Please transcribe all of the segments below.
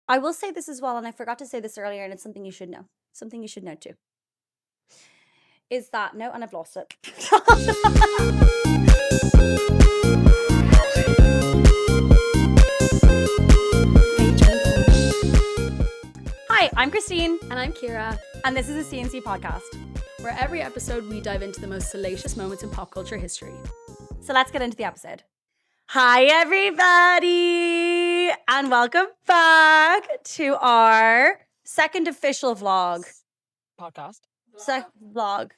I will say this as well, and I forgot to say this earlier, and it's something you should know. Something you should know too. Is that, no, and I've lost it. Hi, I'm Christine. And I'm Ciara. And this is a C&C Podcast, where every episode we dive into the most salacious moments in pop culture history. So let's get into the episode. Hi, everybody, and welcome back to our second official vlog. Podcast. Vlog.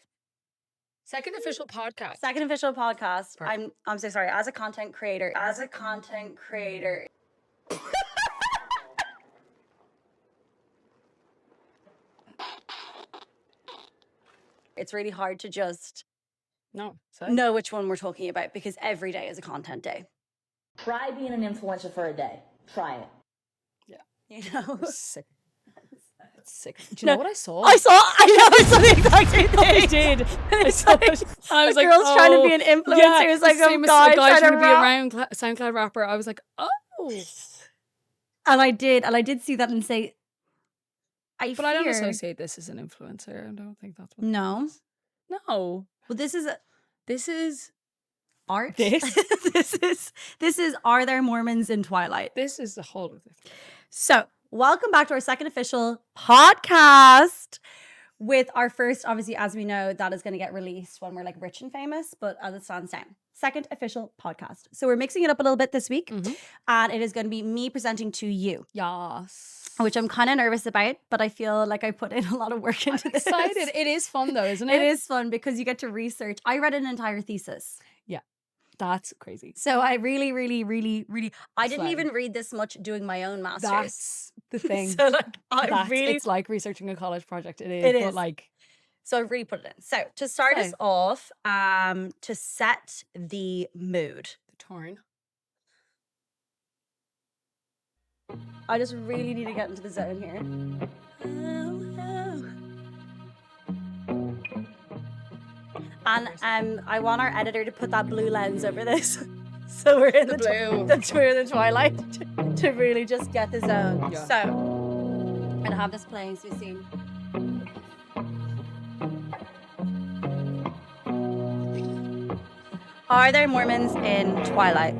Second official podcast. Second official podcast. Perfect. I'm so sorry. As a content creator. It's really hard to just know which one we're talking about because every day is a content day. Try being an influencer for a day. Try it. Yeah. You know? Sick. It's sick. Do you know what I saw? I saw the exact same thing. I did. I saw it. I was like, girl's trying to be an influencer. Yeah, It's like, same oh, as a guy guy trying to be a rap. SoundCloud rapper. I was like, oh. And I did see that and say, I don't fear- associate this as an influencer. I don't think that's what No. it is. No. Well, this is art. This? This is Are There Mormons in Twilight? This is a whole other thing. So, welcome back to our second official podcast with our first, obviously, as we know, that is going to get released when we're like rich and famous, but as it stands now, second official podcast. So we're mixing it up a little bit this week, and it is going to be me presenting to you. Yes. Which I'm kind of nervous about, but I feel like I put in a lot of work into this. Excited. It is fun though, isn't it? It is fun because you get to research. I read an entire thesis. Yeah. That's crazy. So I really, I didn't Slay. even read this much doing my own master's. That's the thing. So like, It's like researching a college project. It is. It But is. like, So I've really put it in. So to start us off, to set the mood, the torn. I just really need to get into the zone here. And I want our editor to put that blue lens over this. So we're in The blue. we're in the twilight to really just get the zone. Yeah. So I'm gonna have this playing so you see. Are there Mormons in Twilight?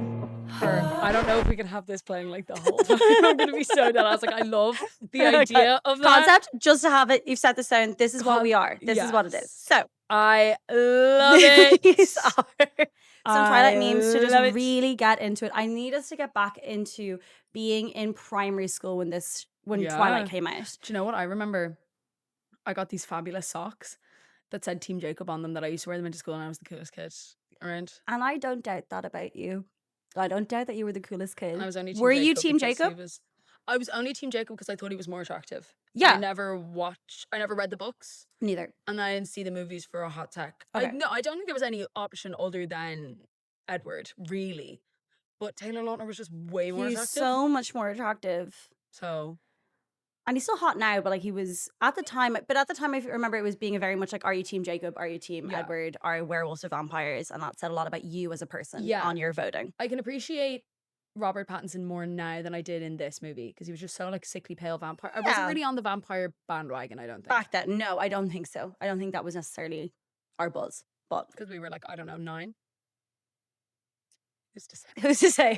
I don't know if we can have this playing like the whole time. I'm going to be so dead. I was like, I love the idea of that. Concept, just to have it, you've set the sound. This is what we are. This is what it is. Yes. So I love it. these are some Twilight memes to love just it. really get into it. I need us to get back into being in primary school when Yeah. Twilight came out. Do you know what? I remember I got these fabulous socks that said Team Jacob on them that I used to wear them into school and I was the coolest kid around. And I don't doubt that about you. I don't doubt that you were the coolest kid. And I was only Team Were Jacob you Team because he Jacob? I was only Team Jacob because I thought he was more attractive. Yeah. I never read the books. Neither. And I didn't see the movies for a hot sec. Okay. I don't think there was any option other than Edward, really. But Taylor Lautner was just way more He's attractive. so much more attractive. So And he's still hot now, but like he was at the time. But at the time, I remember it was being a very much like, are you Team Jacob? Are you Team Yeah. Edward? Are werewolves or vampires? And that said a lot about you as a person Yeah. on your voting. I can appreciate Robert Pattinson more now than I did in this movie because he was just so like sickly pale vampire. I wasn't Yeah. really on the vampire bandwagon, I don't think. Back then, no, I don't think so. I don't think that was necessarily our buzz. But Because we were like, I don't know, 9. Who's to say? who's to say?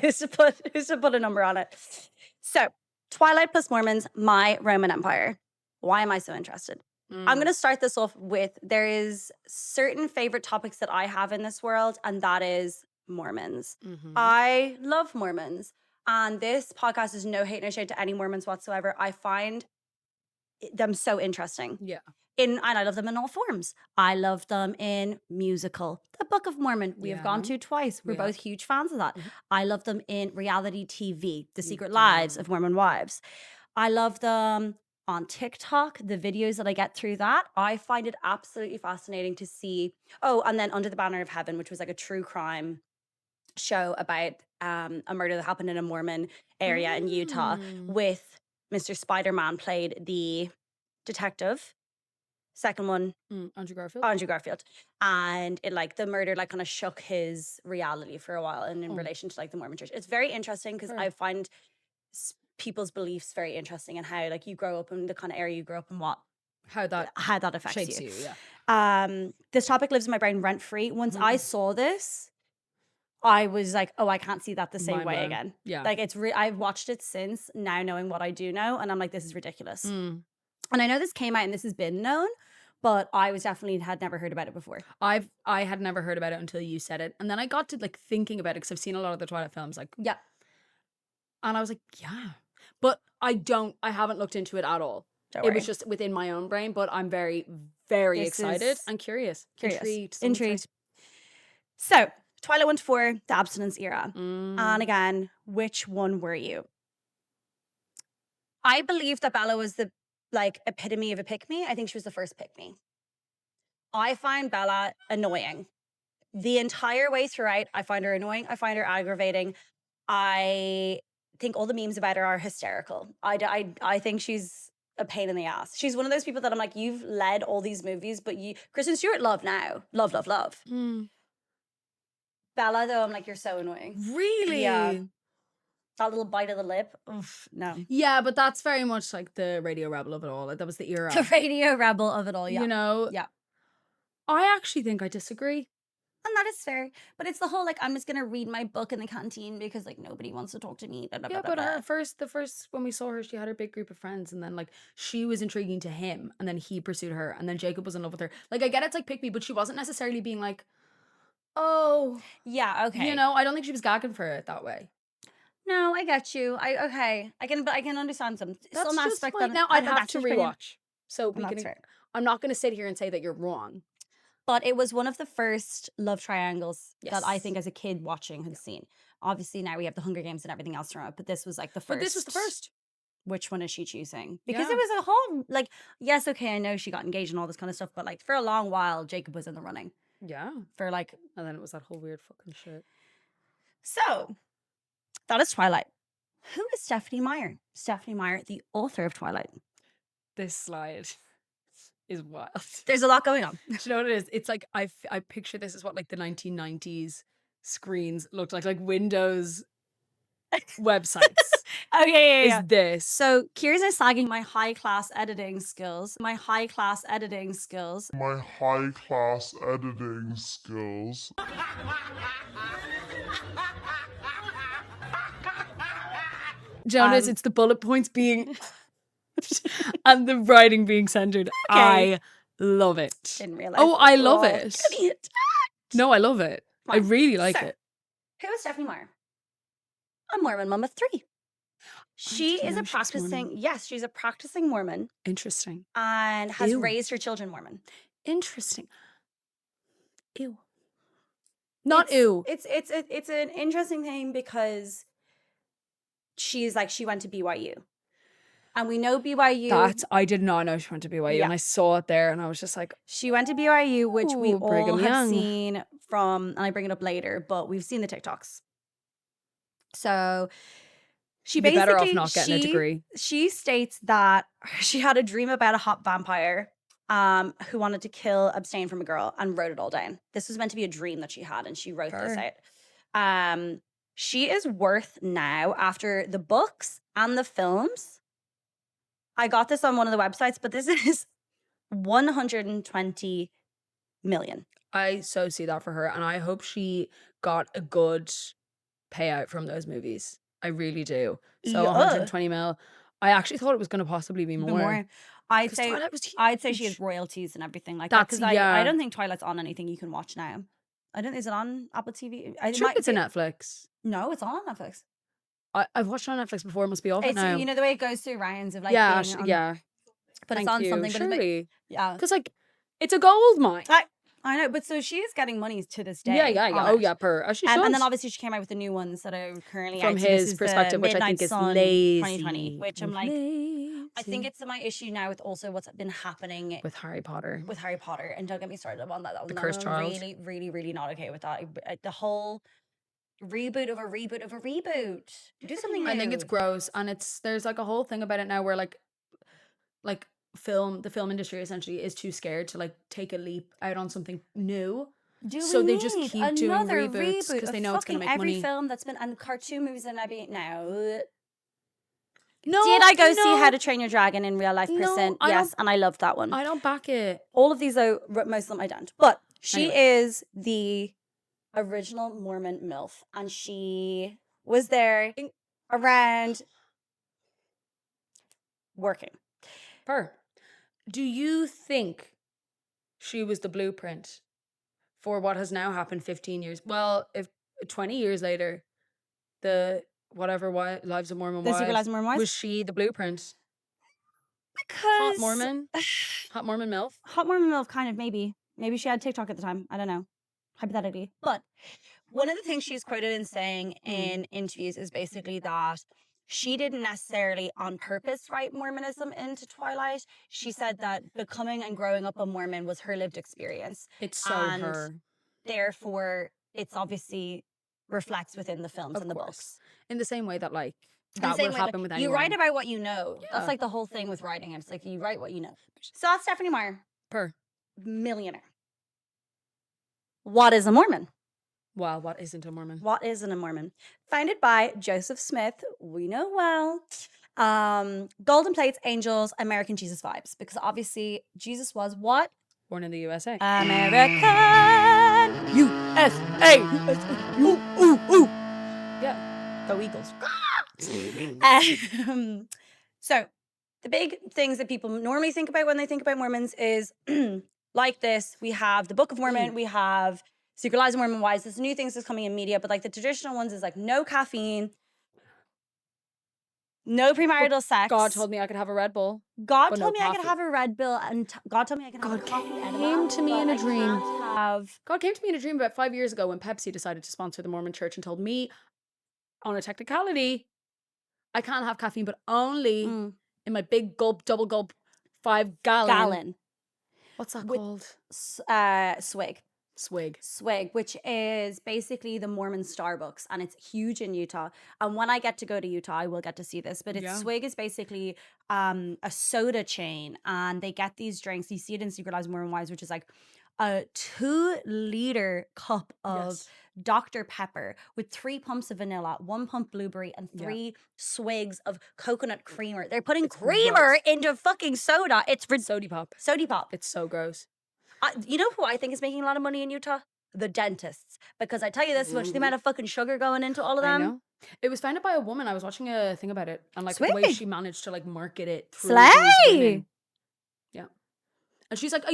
Who's to put a number on it? So, Twilight plus Mormons, my Roman Empire. Why am I so interested? I'm going to start this off with there is certain favorite topics that I have in this world, and that is Mormons. I love Mormons, and this podcast is no hate, no shade to any Mormons whatsoever. I find them so interesting. Yeah. And I love them in all forms. I love them in musical, the Book of Mormon. We have gone Yeah. to twice. We're Yeah. both huge fans of that. I love them in reality TV, The Secret too. Lives of Mormon Wives. I love them on TikTok, the videos that I get through that. I find it absolutely fascinating to see. Oh, and then Under the Banner of Heaven, which was like a true crime show about a murder that happened in a Mormon area in Utah with Mr. Spider-Man played the detective. Second one, Andrew Garfield. Andrew Garfield. And it like the murder like kind of shook his reality for a while and in relation to like the Mormon church. It's very interesting because Fair. I find people's beliefs very interesting, and how like you grow up in the kind of area you grow up in, How that affects shapes you. you, yeah. This topic lives in my brain rent free. Once I saw this, I was like, oh, I can't see that the same Mind way blown. again. Yeah. Like I've watched it since, now knowing what I do know, and I'm like, this is ridiculous. Mm. And I know this came out and this has been known, but I was definitely had never heard about it before. I had never heard about it until you said it, and then I got to like thinking about it because I've seen a lot of the Twilight films, like, Yeah. and I was like, yeah, but I haven't looked into it at all. Don't It worry. was just within my own brain, but I'm very, very This excited is- and curious. Intrigued. some would say. So, Twilight 1 to 4, the abstinence era. Mm. And again, which one were you? I believe that Bella was the like epitome of a pick-me. I think she was the first pick-me. I find Bella annoying. The entire way throughout, I find her annoying. I find her aggravating. I think all the memes about her are hysterical. I think she's a pain in the ass. She's one of those people that I'm like, you've led all these movies, but Kristen Stewart, love now. Love, love, love. Mm. Bella, though, I'm like, you're so annoying. Really? Yeah. That little bite of the lip. Oof, no. Yeah, but that's very much like the Radio Rebel of it all. Like, that was the era. The radio rebel of it all, yeah. You know? Yeah. I actually think I disagree. And that is fair. But it's the whole, like, I'm just going to read my book in the canteen because, like, nobody wants to talk to me. Blah, blah, Yeah, blah, but blah, blah. the first when we saw her, she had her big group of friends, and then like she was intriguing to him, and then he pursued her, and then Jacob was in love with her. Like, I get it's like pick me, but she wasn't necessarily being like, oh, Yeah, okay. you know, I don't think she was gagging for it that way. No, I get you. I can understand some aspect that now I'd that have to that's pretty- rewatch, so we That's can. fair. I'm not going to sit here and say that you're wrong. But it was one of the first love triangles that I Yes. think as a kid watching had seen. Obviously now we have the Hunger Games and everything else thrown out, but this was like the first. But this was the first. Which one is she choosing? Because Yeah. it was a whole, like, yes, okay, I know she got engaged and all this kind of stuff, but like for a long while, Jacob was in the running Yeah, for like. and then it was that whole weird fucking shit. So that is Twilight. Who is Stephanie Meyer? Stephanie Meyer, the author of Twilight. This slide is wild. There's a lot going on. Do you know what it is? It's like I picture this as what like the 1990s screens looked like Windows websites. Oh yeah. Is this? So Ciara's now slagging my high class editing skills. My high class editing skills. Jonas, it's the bullet points being and the writing being centered. I love it. Didn't realize. Oh, I love Oh, it. getting it. No, I love it. I Fine. really like So, it. Who is Stephanie Meyer? A Mormon mom of 3. She didn't is know a she was Mormon. practicing, yes, she's a practicing Mormon Interesting. and has Ew. raised her children Mormon. Interesting. Ew. Not ew. It's an interesting thing because she's like, she went to BYU. And we know BYU. I did not know she went to BYU, Yeah. and I saw it there, and I was just like, She went to BYU, which we Ooh, all Brigham have Young. seen from, and I bring it up later, but we've seen the TikToks. So she "You'd be basically better off not getting a degree." She states that she had a dream about a hot vampire who wanted to kill, abstain from a girl, and wrote it all down. This was meant to be a dream that she had, and she wrote this Fair. out. She is worth now, after the books and the films. I got this on one of the websites, but this is 120 million. I so see that for her, and I hope she got a good payout from those movies. I really do. So Yeah. 120 mil. I actually thought it was going to possibly be The more. I'd 'Cause say Twilight was I'd say she huge. has royalties and everything like That's- that. Because yeah. I don't think Twilight's on anything you can watch now. I don't. Is it on Apple TV? I'm sure it's a Netflix. No, it's on Netflix. I've watched it on Netflix before. It must be off it It's now. you know the way it goes through rounds of like yeah, being on, yeah. but it's Thank on you. something. But it's Surely, yeah, because like it's a gold mine. I know. But so she is getting money to this day. Yeah. on Oh it. yeah, per. As she And then should. obviously she came out with the new ones that are currently From out. So this his is the perspective, which I Midnight think is Sun lazy. 2020, which I'm like, I think Lazy. it's my issue now with also what's been happening with Harry Potter. with Harry Potter. And don't get me started on that. The Cursed Child. Really, really, really not okay with that. The whole reboot of a reboot of a reboot. Do something new. I think it's gross, and there's like a whole thing about it now where like the film industry essentially is too scared to like take a leap out on something new. So they just keep doing reboots because they know it's going to make every money. film that's been and cartoon movies and everything now. No, Did I go no. see How to Train Your Dragon in real life No, person? I Yes, and I loved that one. I don't back it. All of these, though, most of them I don't. But she Anyway. is the original Mormon MILF, and she was there around working. Do you think she was the blueprint for what has now happened 15 years? Well, if 20 years later, the whatever Lives of Mormon The Secret Wives, Lives of Mormon Wives? was she the blueprint? Because Hot Mormon? Hot Mormon MILF? Hot Mormon MILF, kind of, maybe. Maybe she had TikTok at the time. I don't know. Hypothetically. But one of the things she's quoted in saying in interviews is basically that she didn't necessarily on purpose write Mormonism into Twilight. She said that becoming and growing up a Mormon was her lived experience. It's so And her. therefore, it's obviously reflects within the films Of and the course. books. In the same way that, like, In the that same will way, happen like, with anyone. you write about what you know. Yeah. That's like the whole thing with writing. It's like you write what you know. So that's Stephanie Meyer, millionaire. What is a Mormon? Well, what isn't a Mormon? What isn't a Mormon? Founded by Joseph Smith, we know well. Golden plates, angels, American Jesus vibes. Because obviously Jesus was what? Born in the USA. American. USA. Ooh, ooh, ooh. Yeah. Go Eagles. So the big things that people normally think about when they think about Mormons is like this. We have the Book of Mormon. We have Secret Lives of Mormon Wives. There's new things that's coming in media, but like the traditional ones is like no caffeine, no premarital sex. God told me I could have a Red Bull. God but told no me I could coffee. have a Red Bull, and God told me I could have a coffee enema. came to me but in a I dream. can't have God came to me in a dream about 5 years ago when Pepsi decided to sponsor the Mormon church and told me, on a technicality, I can't have caffeine, but only in my big gulp, double gulp, 5 gallon. What's that With- called? swig. Swig. Which is basically the Mormon Starbucks, and it's huge in Utah. And when I get to go to Utah, I will get to see this. But Yeah. Swig is basically a soda chain, and they get these drinks. You see it in Secret Lives of Mormon Wives, which is like a 2-liter cup of Yes. Dr. Pepper with 3 pumps of vanilla, 1 pump blueberry, and 3 swigs of coconut creamer. They're putting creamer gross. into fucking soda. It's Sody pop. Sody pop. It's so gross. You know who I think is making a lot of money in Utah? The dentists. Because I tell you this much, the amount of fucking sugar going into all of I them. know. It was founded by a woman. I was watching a thing about it, and like the way Swig. she managed to like market it through Slay. these women. Yeah. And she's like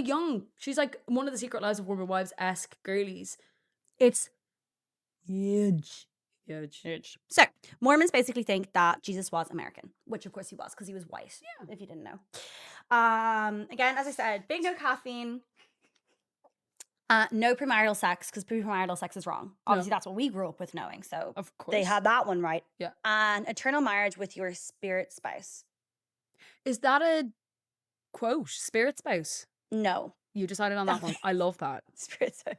she's like one of the Secret Lives of Mormon Wives-esque girlies. It's huge. So, Mormons basically think that Jesus was American, which of course he was, because he was white, if you didn't know. Again, as I said, big no caffeine. No premarital sex, because premarital sex is wrong. Obviously, that's what we grew up with knowing. So Of course. they had that one right. Yeah. And eternal marriage with your spirit spouse. Is that a quote? Spirit spouse? No. You decided on that one. I love that. Spirit spouse.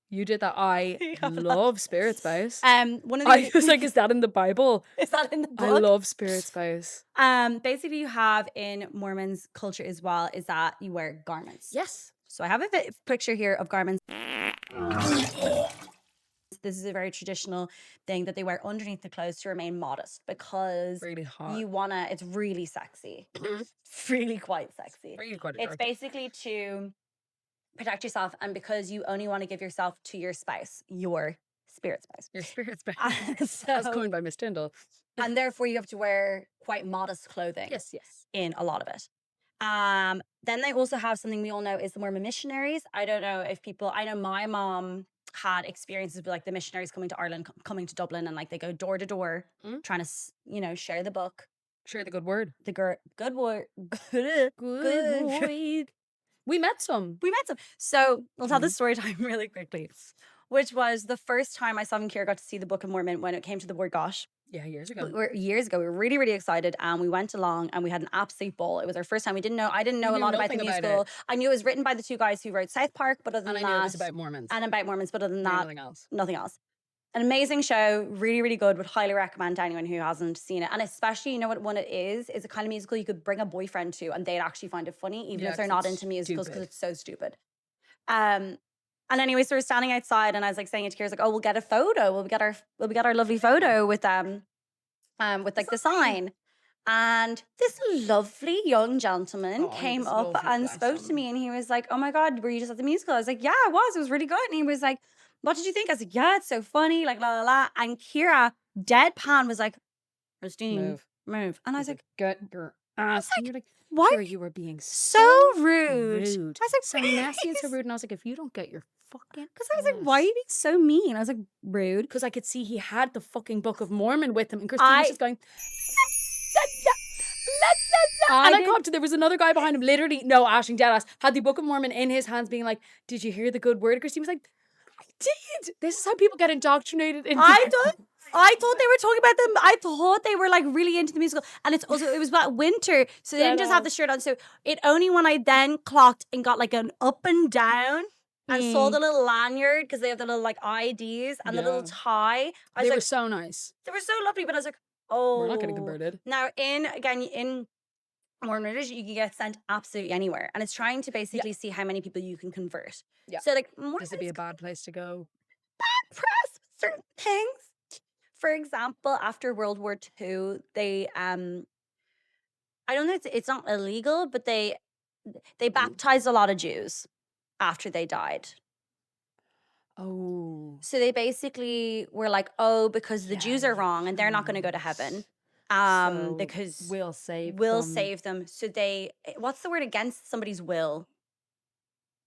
You did that. I love Spirit spouse. One of the I was like, is that in the Bible? is that in the book? I love Spirit spouse. Basically, you have in Mormons culture as well is that you wear garments. Yes. So I have a picture here of garments. This is a very traditional thing that they wear underneath the clothes to remain modest, because Really hot. it's really sexy. It's really quite sexy. Really quite It's basically to protect yourself, and because you only want to give yourself to your spouse, your spirit spouse. Your Spirit spouse. So- That's coined by Miss Tyndall. And therefore you have to wear quite modest clothing. Yes. In a lot of it. Then they also have something we all know is the Mormon missionaries. I don't know if I know my mom had experiences with like the missionaries coming to Ireland, coming to Dublin, and like they go door to door trying to, share the book. Share the good word. The good word. Good. We met some. We met some. So we'll tell the story time really quickly, which was the first time myself and Ciara got to see the Book of Mormon when it came to the word gosh. Yeah, years ago. Years ago. We were really, really excited, and we went along and we had an absolute ball. It was our first time. I didn't know a knew lot about the nothing about musical. it. I knew it was written by the 2 guys who wrote South Park, but other than And I that, knew it was about Mormons. and about Mormons, but other than that, Nothing else. An amazing show, really, really good. Would highly recommend to anyone who hasn't seen it. And especially, you know what one it is a kind of musical you could bring a boyfriend to, and they'd actually find it funny, even if they're 'cause not it's into musicals, because stupid. it's so stupid. And anyway, so we're standing outside, and I was like saying it to Ciara, like, "Oh, we'll get a photo. We'll get our lovely photo with like the sign." And this lovely young gentleman Oh, he came was up lovely, and bless spoke to him. me, and he was like, "Oh my God, were you just at the musical?" I was like, "Yeah, I was. It was really good." And he was like, "What did you think?" I was like, "Yeah, it's so funny, like la la la." And Ciara, deadpan, was like, "Christine, move." And I was He's like, get your ass. like, And you're like, "Why Ciara, are you were being so rude?" rude. I was like, So messy and so rude. And I was like, if you don't get your fucking because I was like, "Why are you being so mean?" I was like, "Rude." Because I could see he had the fucking Book of Mormon with him. And Christine was just going, and I come to, there was another guy behind him, literally, no, ashing dead ass, had the Book of Mormon in his hands, being like, did you hear the good word? Christine was like, I did. This is how people get indoctrinated into I thought they were talking about them. I thought they were like really into the musical, and it was about winter, so they didn't just have the shirt on. So it only when I then clocked and got like an up and down and saw the little lanyard, because they have the little like IDs and the little tie. I was They like, were so nice. they were so lovely, but I was like, oh, We're not getting converted. Now in Mormon religion, you can get sent absolutely anywhere, and it's trying to basically see how many people you can convert. Yeah. So like, This would be a bad place to go. press certain things. For example, after World War II, they I don't know, it's not illegal, but they baptized a lot of Jews after they died. Oh. So they basically were like, oh, because the Jews are wrong and they're not going to go to heaven. So Because we'll save them. So they, what's the word against somebody's will?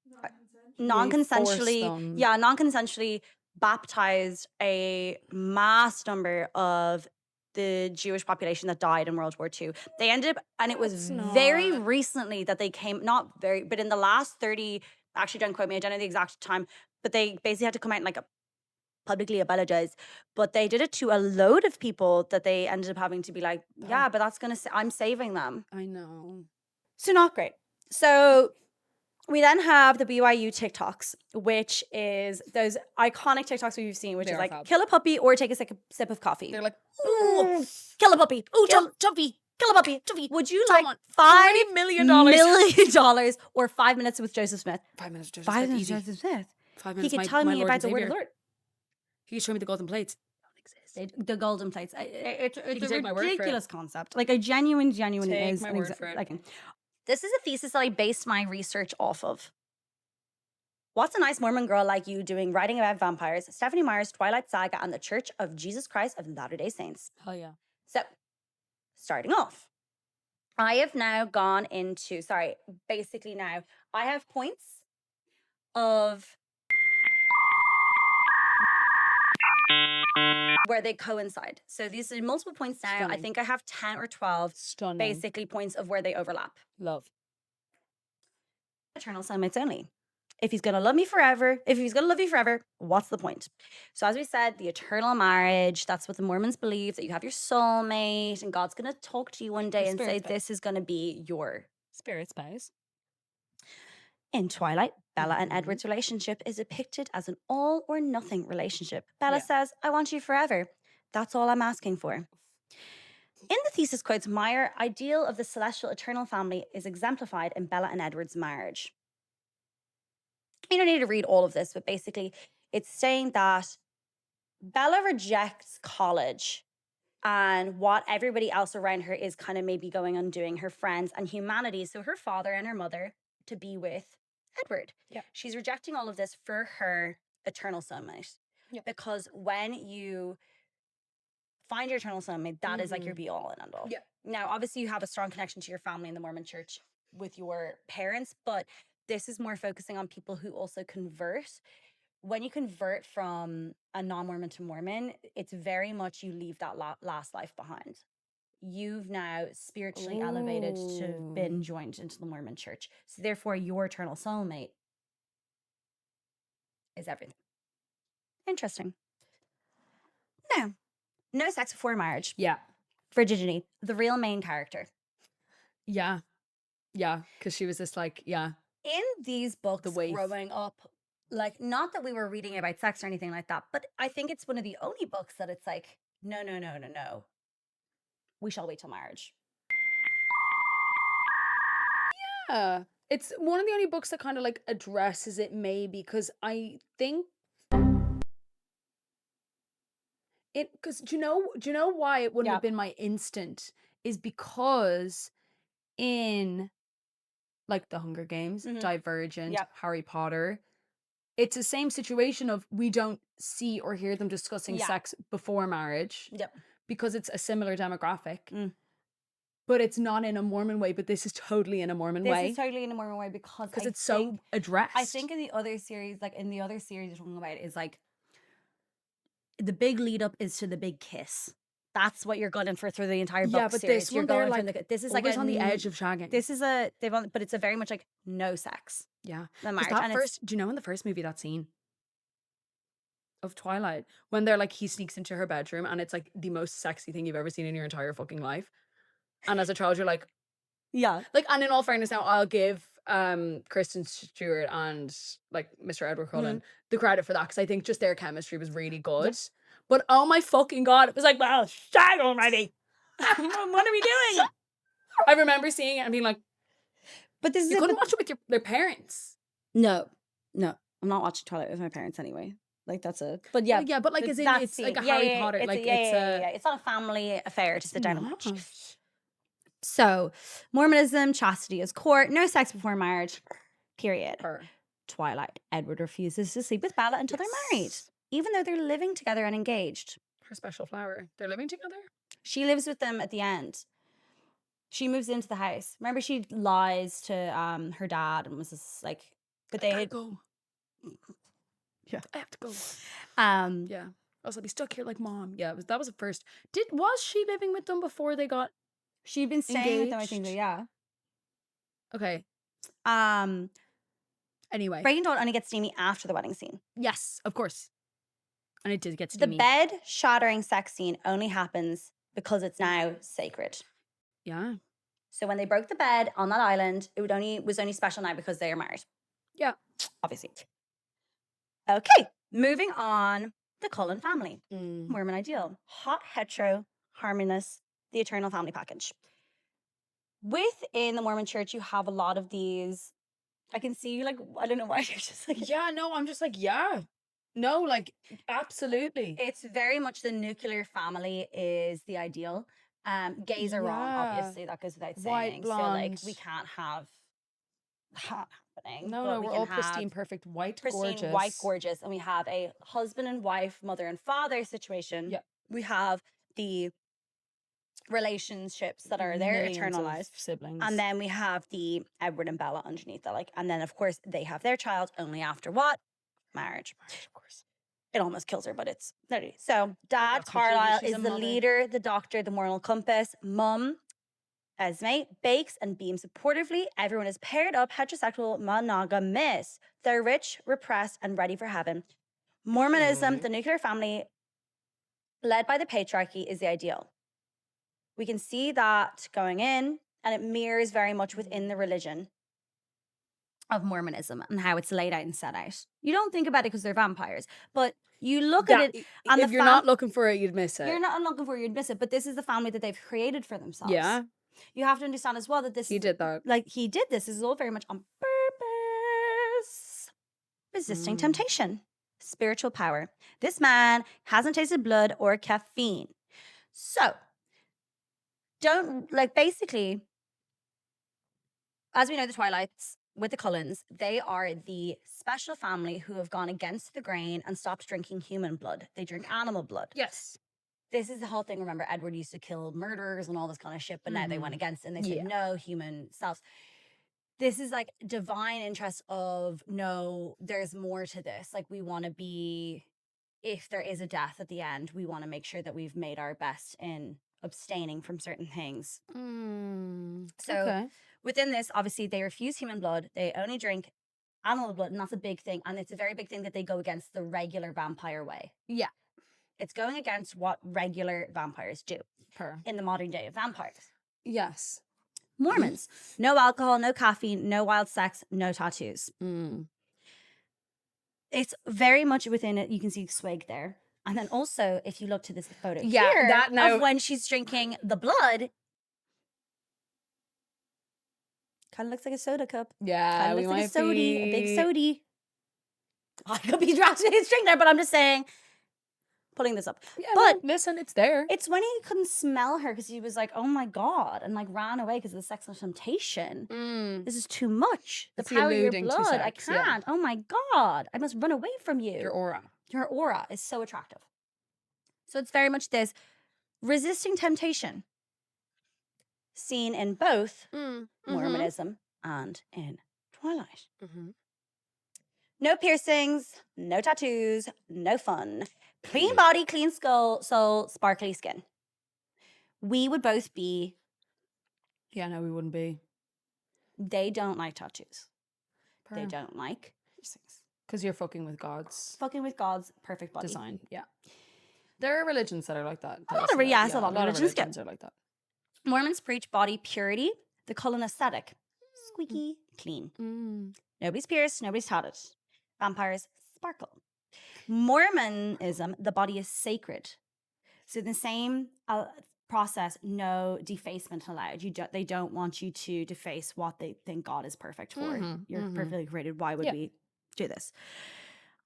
We force Non-consensually, them. non-consensually baptized a mass number of the Jewish population that died in World War II. They ended up, and it was very recently that they came, not very, but in the last 30, actually don't quote me, I don't know the exact time, but they basically had to come out and like publicly apologize. But they did it to a load of people that they ended up having to be like, yeah, but that's I'm saving them. I know. So not great. So we then have the BYU TikToks, which is those iconic TikToks we've seen, which They is are like, fab. kill a puppy or take a sip of coffee. They're like, ooh, kill a puppy. Ooh, Tuffy. kill a puppy. Tuffy. Would you Come like on. $5 million. million or 5 minutes with Joseph Smith? 5 minutes, Joseph 5 Smith, minutes easy. with Joseph Smith. 5 He minutes, could tell my me Lord about and the word of Savior. the Lord. He could show me the golden plates. The golden plates. It's a take my word for it. ridiculous concept. Like a genuine Take is my an word for it. like. This is a thesis that I based my research off of. What's a nice Mormon girl like you doing writing about vampires? Stephanie Meyer's Twilight Saga and the Church of Jesus Christ of Latter-day Saints. Hell yeah. So, starting off, I have now gone into, basically now, I have points of where they coincide. So these are multiple points now. Stunning. I think I have 10 or 12 Stunning. basically points of where they overlap. Love. Eternal soulmates only. If he's going to love me forever, what's the point? So as we said, the eternal marriage, that's what the Mormons believe, that you have your soulmate and God's going to talk to you one day and say, this is going to be your spirit spouse. In Twilight, Bella and Edward's relationship is depicted as an all or nothing relationship. Bella says, I want you forever. That's all I'm asking for. In the thesis quotes, Meyer, ideal of the celestial eternal family is exemplified in Bella and Edward's marriage. You don't need to read all of this, but basically it's saying that Bella rejects college and what everybody else around her is kind of maybe going on doing, her friends and humanity. So her father and her mother to be with Edward. Yeah. She's rejecting all of this for her eternal soulmate. Yeah. Because when you find your eternal soulmate, that is like your be all and end all. Yeah. Now, obviously, you have a strong connection to your family in the Mormon church with your parents, but this is more focusing on people who also convert. When you convert from a non-Mormon to Mormon, it's very much you leave that last life behind. You've now spiritually elevated to have been joined into the Mormon church. So therefore, your eternal soulmate is everything. Interesting. Now, no sex before marriage. Yeah. Virginity, the real main character. Yeah. Yeah. Because she was just like, yeah. In these books, growing up, like, not that we were reading about sex or anything like that, but I think it's one of the only books that it's like, no. We shall wait till marriage. Yeah. It's one of the only books that kind of like addresses it, maybe, because I think because do you know why it wouldn't have been my instant is because in like the Hunger Games, Divergent, Yep. Harry Potter, it's the same situation of we don't see or hear them discussing sex before marriage. Yep. Because it's a similar demographic. But it's not in a Mormon way, but this is totally in a Mormon way. This is totally in a Mormon way because it's so addressed. I think in the other series, like in the other series you're talking about, is like the big lead up is to the big kiss. That's what you're gunning for through the entire book but series. this You're one, they're going like for this is like always on the edge of shagging. This is but it's a very much like no sex. Yeah. The marriage. That first, do you know in the first movie that scene of Twilight when they're like he sneaks into her bedroom and it's like the most sexy thing you've ever seen in your entire fucking life. And as a child, you're like, yeah. Like, and in all fairness, now I'll give Kristen Stewart and like Mr. Edward Cullen the credit for that because I think just their chemistry was really good. Yep. But oh my fucking god, it was like, well, shag already. What are we doing? I remember seeing it and being like, but this you couldn't watch it with their parents. No, I'm not watching Twilight with my parents anyway. Like that's but yeah, but like as in it's like a Harry Potter, it's like it's not a family affair to sit down and watch. So, Mormonism, chastity is core, no sex before marriage, period. Twilight. Edward refuses to sleep with Bella until they're married, even though they're living together and engaged. Her special flower. They're living together? She lives with them at the end. She moves into the house. Remember, she lies to her dad and was just like, but they had go. Yeah, I have to go. Yeah. I was like, be stuck here like mom. Yeah, that was the first. Was she living with them before they got? She'd been staying with them, I think. Yeah. Okay. Anyway, Breaking Dawn only gets steamy after the wedding scene. Yes, of course. And it did get steamy. The bed shattering sex scene only happens because it's now sacred. Yeah. So when they broke the bed on that island, it was only special now because they are married. Yeah. Obviously. Okay, moving on. The Cullen family. Mormon ideal. Hot, hetero, harmonious, the eternal family package. Within the Mormon church, you have a lot of these. I can see you like, I don't know why you're just like. Yeah, no, I'm just like, yeah. No, like, absolutely. It's very much the nuclear family is the ideal. Gays are wrong, obviously. That goes without saying. White, blonde. So, like, we can't have that happening. No, we're all pristine, perfect, white, gorgeous. White, gorgeous. And we have a husband and wife, mother and father situation. Yeah. We have the relationships that are there, eternalized siblings. And then we have the Edward and Bella underneath that. Like, and then, of course, they have their child only after what? Marriage. Of course. It almost kills her, but it's nerdy. So, Dad, Carlisle, is the leader, the doctor, the moral compass. Mum, Esme, bakes and beams supportively. Everyone is paired up, heterosexual, monogamous. They're rich, repressed, and ready for heaven. Mormonism, the nuclear family, led by the patriarchy, is the ideal. We can see that going in, and it mirrors very much within the religion of Mormonism and how it's laid out and set out. You don't think about it because they're vampires, but you look at it. And if you're not looking for it, you'd miss it. You're not looking for it, you'd miss it. But this is the family that they've created for themselves. Yeah. You have to understand as well that this. He did that. Like, he did this. This is all very much on purpose. Resisting temptation. Spiritual power. This man hasn't tasted blood or caffeine. So, basically, as we know, the Twilights with the Cullens, they are the special family who have gone against the grain and stopped drinking human blood. They drink animal blood. Yes. This is the whole thing. Remember, Edward used to kill murderers and all this kind of shit, but now they went against it and they said, no, human selves. This is like divine interest of, no, there's more to this. Like, we want to be, if there is a death at the end, we want to make sure that we've made our best in abstaining from certain things. So within this, obviously, they refuse human blood. They only drink animal blood, and that's a big thing. And it's a very big thing that they go against the regular vampire way. Yeah. It's going against what regular vampires do in the modern day of vampires. Yes. Mormons, no alcohol, no caffeine, no wild sex, no tattoos. It's very much within it. You can see swig there. And then also, if you look to this photo here of when she's drinking the blood, kind of looks like a soda cup. Yeah, looks like a big sody. I could be dressed in his drink there, but I'm just saying, pulling this up. Yeah, But no, listen, it's there. it's when he couldn't smell her because he was like, oh my God, and like ran away because of the sex of temptation. This is too much. The It's the power of your alluding to blood. I sex, yeah. can't. Oh my God. I must run away from you. Your aura. Your aura is so attractive. So it's very much this resisting temptation seen in both Mormonism and in Twilight. No piercings, no tattoos, no fun. Clean body, clean skull, soul, sparkly skin. We would both be. Yeah, no, we wouldn't be. They don't like tattoos. They don't like piercings. Because you're fucking with God's Fucking with God's perfect body. design. Yeah. There are religions that are like that. A lot of religions are like that. Mormons preach body purity, the colon aesthetic. Squeaky clean. Nobody's pierced, nobody's tatted. Vampires sparkle. Mormonism, the body is sacred. So the same process, no defacement allowed. They don't want you to deface what they think God is perfect for. You're perfectly created. Why would we do this?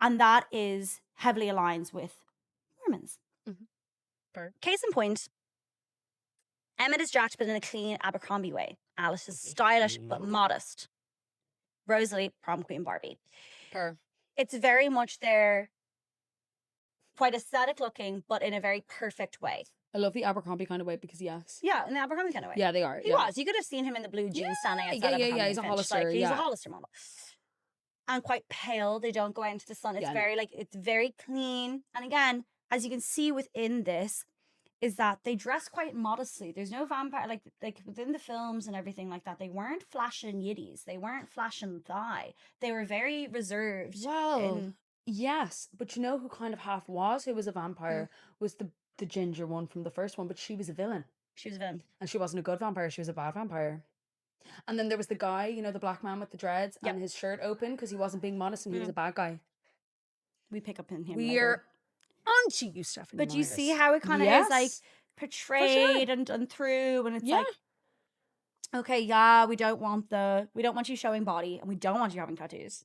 And that is heavily aligns with Mormons. Case in point, Emmett is jacked but in a clean Abercrombie way. Alice is stylish but modest. Rosalie, prom queen Barbie. It's very much their quite aesthetic looking, but in a very perfect way. I love the Abercrombie kind of way because yes. Yeah, in the Abercrombie kind of way. Yeah, they are. He was. You could have seen him in the blue jeans standing outside Abercrombie. He's a Hollister. Like, he's a Hollister model. And quite pale. They don't go out into the sun. It's it's very clean. And again, as you can see within this, is that they dress quite modestly. There's no vampire, like within the films and everything like that, they weren't flashing yiddies. They weren't flashing thigh. They were very reserved. Well, yes. But you know who kind of half was? Who was a vampire? Was the ginger one from the first one, but she was a villain. She was a villain. And she wasn't a good vampire. She was a bad vampire. And then there was the guy, you know, the black man with the dreads and his shirt open because he wasn't being modest and he was a bad guy. We pick up in him. We're onto you, Stephanie. But you see how it kind of is like portrayed and done through, and it's like, okay, yeah, we don't want you showing body, and we don't want you having tattoos.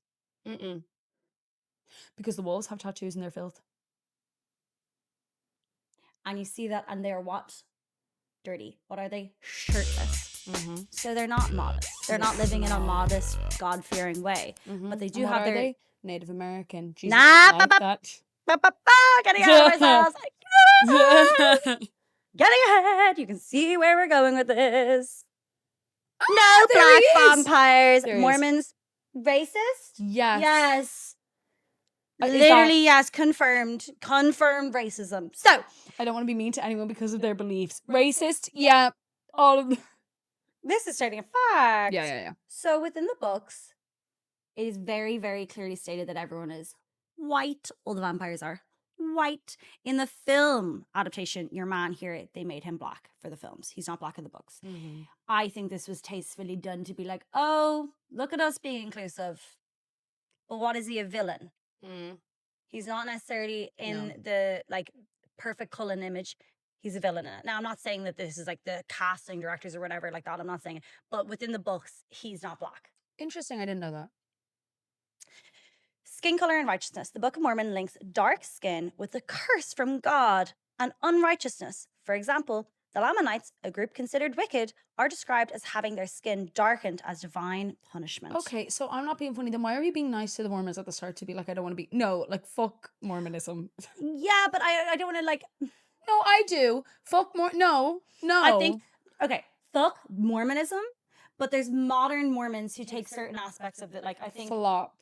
Because the wolves have tattoos in their filth. And you see that, and they're what? Dirty. What are they? Shirtless. So they're not modest. They're not living in a modest, God-fearing way. But they do have their... They? Native American. Jesus, Nah, like that. Getting ahead of ourselves. Getting ahead. You can see where we're going with this. No black vampires. Mormons. Racist? Yes. Yes. Literally, yes. Confirmed racism. So, I don't want to be mean to anyone because of their beliefs. Racist? Yeah. All of them. This is starting a fact. Yeah. So, within the books, it is very, very clearly stated that everyone is white. All the vampires are white. In the film adaptation, your man here, they made him black for the films. He's not black in the books. I think this was tastefully done to be like, oh, look at us being inclusive. But what is he, a villain? He's not necessarily in the like perfect Cullen image. He's a villain in it. Now, I'm not saying that this is like the casting directors or whatever like that. I'm not saying it. But within the books, he's not black. Interesting. I didn't know that. Skin color and righteousness. The Book of Mormon links dark skin with the curse from God and unrighteousness. For example, the Lamanites, a group considered wicked, are described as having their skin darkened as divine punishment. Okay, so I'm not being funny. Then why are you being nice to the Mormons at the start to be like, I don't want to be... No, like, fuck Mormonism. Yeah, but I don't want to like... No, I do. Fuck No. I think... Okay, fuck Mormonism, but there's modern Mormons who take certain aspects of it. Like, I think... Flop.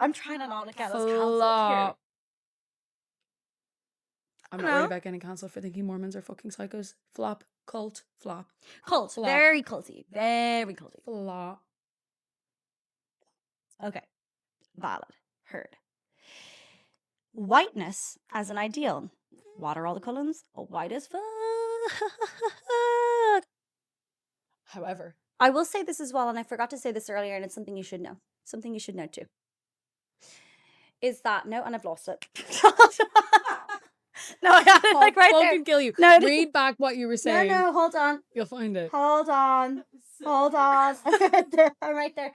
I'm trying to not look at us cancelled here. I'm not worried about getting cancelled for thinking Mormons are fucking psychos. Flop. Cult. Flop. Cult. Flop. Very culty. Very culty. Flop. Okay. Valid. Heard. Whiteness as an ideal. What are all the Cullens? White as fuck. However, I will say this as well, and I forgot to say this earlier, and it's something you should know. Something you should know too. Is that... No, and I've lost it. No, I got it like right there. Fucking kill you. No, read back what you were saying. No, hold on. You'll find it. Hold on. I'm right there.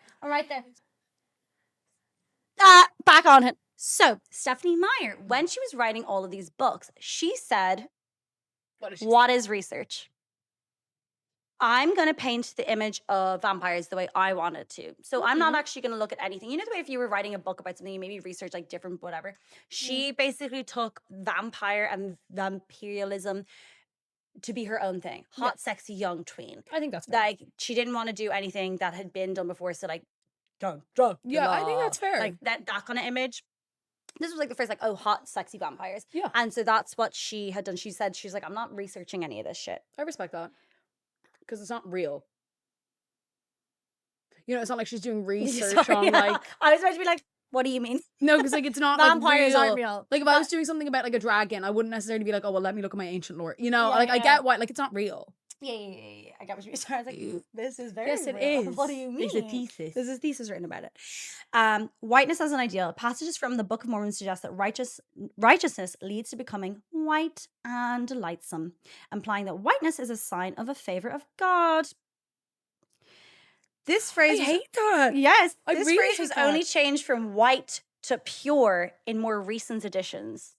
Back on it. So Stephanie Meyer, when she was writing all of these books, she said, What is what is research? I'm going to paint the image of vampires the way I wanted to. So I'm not actually going to look at anything. You know the way if you were writing a book about something, you maybe research like different whatever. She basically took vampire and vampirism to be her own thing. Hot, sexy, young tween. I think that's fair. Like, she didn't want to do anything that had been done before. So like, Yeah, I think that's fair. Like that kind of image. This was like the first like, oh, hot, sexy vampires. Yeah. And so that's what she had done. She said, she's like, I'm not researching any of this shit. I respect that. Because it's not real. You know, it's not like she's doing research on like... I was about to be like, what do you mean? No, because like it's not Vampires like aren't real. Like if I was doing something about like a dragon, I wouldn't necessarily be like, oh, well, let me look at my ancient lore. You know, like I get why, like it's not real. Yeah. I get what you're saying. I was like, this is very Yes, it real. is. What do you mean? There's a thesis. There's a thesis written about it. Whiteness as an ideal. Passages from the Book of Mormon suggest that righteousness leads to becoming white and delightsome, implying that whiteness is a sign of a favor of God. This phrase I hate that. Yes, I this really phrase hate was that. only changed from white to pure in more recent editions.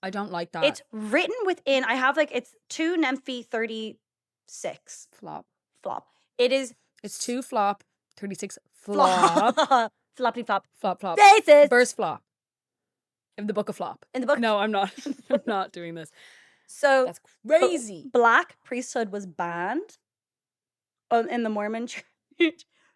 I don't like that. It's written within, I have like, it's 2 Nemphy 36 flop. It is It's 2 flop, 36 flop. floppy flop. Flop. Faces. Burst flop. In the book of flop. In the book. No, I'm not. I'm not doing this. So That's crazy. Black priesthood was banned in the Mormon church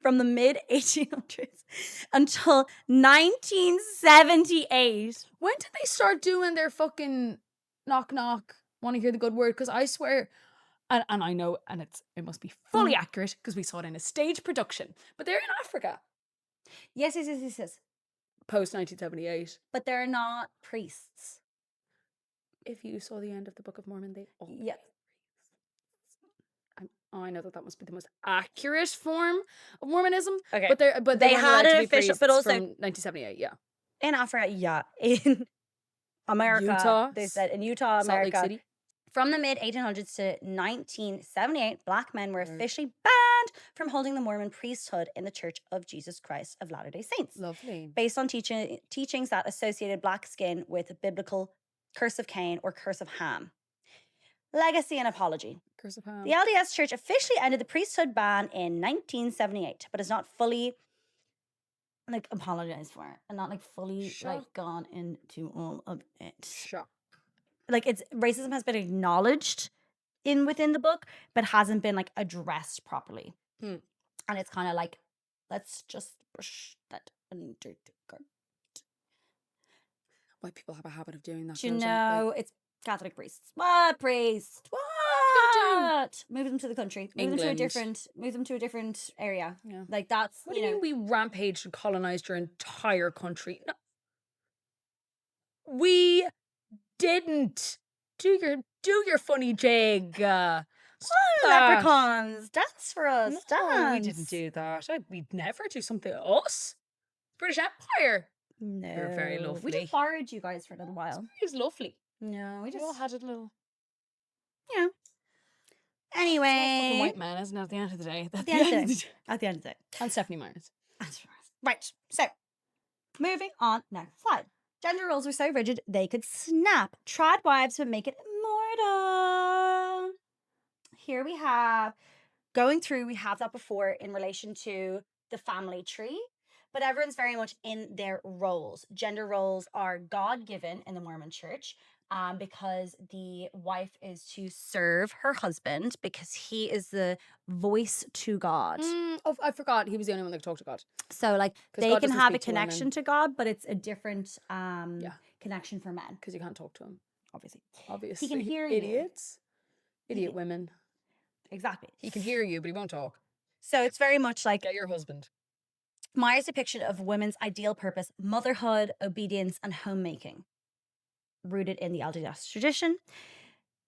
from the mid 1800s until 1978. When did they start doing their fucking knock knock? Want to hear the good word? Because I swear, and I know, and it must be fully accurate because we saw it in a stage production. But they're in Africa. Yes. Post 1978. But they're not priests. If you saw the end of the Book of Mormon, they all Yeah. I know that must be the most accurate form of Mormonism. Okay. But They weren't had allowed to an be official, priests but also from 1978. Yeah. in Africa, in America, Utah, they said in Utah, Salt Lake America, City. from the mid 1800s to 1978, Black men were officially banned from holding the Mormon priesthood in the Church of Jesus Christ of Latter-day Saints. Lovely. Based on teachings that associated black skin with biblical curse of Cain or curse of Ham. Legacy and apology. Curse of Ham. The LDS Church officially ended the priesthood ban in 1978, but has not fully like apologized for it and not like fully like gone into all of it. Shock. Like it's racism has been acknowledged within the book, but hasn't been like addressed properly. And it's kind of like, let's just brush that under the carpet. White people have a habit of doing that. Do you don't they? know it's Catholic priests? What priest? What? Move them to the country. Move them to a different area. Yeah. Like that's What do you mean we rampaged and colonized your entire country? No. We didn't. Do your funny jig. leprechauns, dance for us. No, dance. we didn't do that. We'd never do something. Us, British Empire. No, You're very We lovely. just borrowed you guys for a little while. It's lovely. No, we We just all had a little. yeah. Anyway, Fucking white man, isn't it? At the end of the day. At the end of the day. And Stephanie Myers. Right. So, moving on. Next slide. Gender roles were so rigid they could snap. Trad wives would make it immortal. Here we have we have that before in relation to the family tree, but everyone's very much in their roles. Gender roles are God-given in the Mormon church. Because the wife is to serve her husband because he is the voice to God. Oh, I forgot. He was the only one that could talk to God. So, like, 'Cause they God can doesn't have a speak to women. connection to God, but it's a different connection for men. Because you can't talk to him. Obviously. Obviously. He can hear you. Idiots. Idiot women. Exactly. He can hear you, but he won't talk. So it's very much like Get your husband. Meyer's depiction of women's ideal purpose, motherhood, obedience, and homemaking, rooted in the LDS tradition.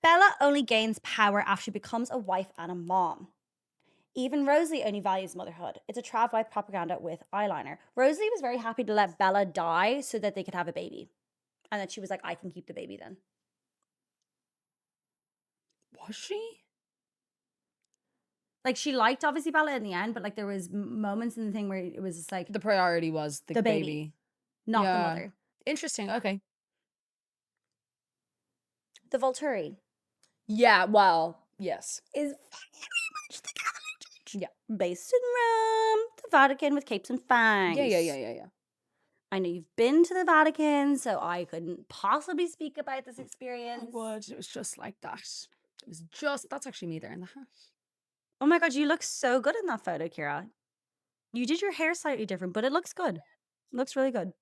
Bella only gains power after she becomes a wife and a mom. Even Rosalie only values motherhood. It's a trad wife propaganda with eyeliner. Rosalie was very happy to let Bella die so that they could have a baby. And then she was like, I can keep the baby then. Was she? Like, she liked, obviously, Bella in the end, but, like, there was moments in the thing where it was just like, The priority was the The baby. baby. not Yeah. the mother. Interesting. Okay. The Volturi Yeah. Well. Yes. is very much the Catholic Church. Yeah. Based in Rome, the Vatican with capes and fangs. Yeah. I know you've been to the Vatican, so I couldn't possibly speak about this experience. I would. It was just like that. It was just. That's actually me there in the house. Oh my God, you look so good in that photo, Ciara. You did your hair slightly different, but it looks good. It looks really good.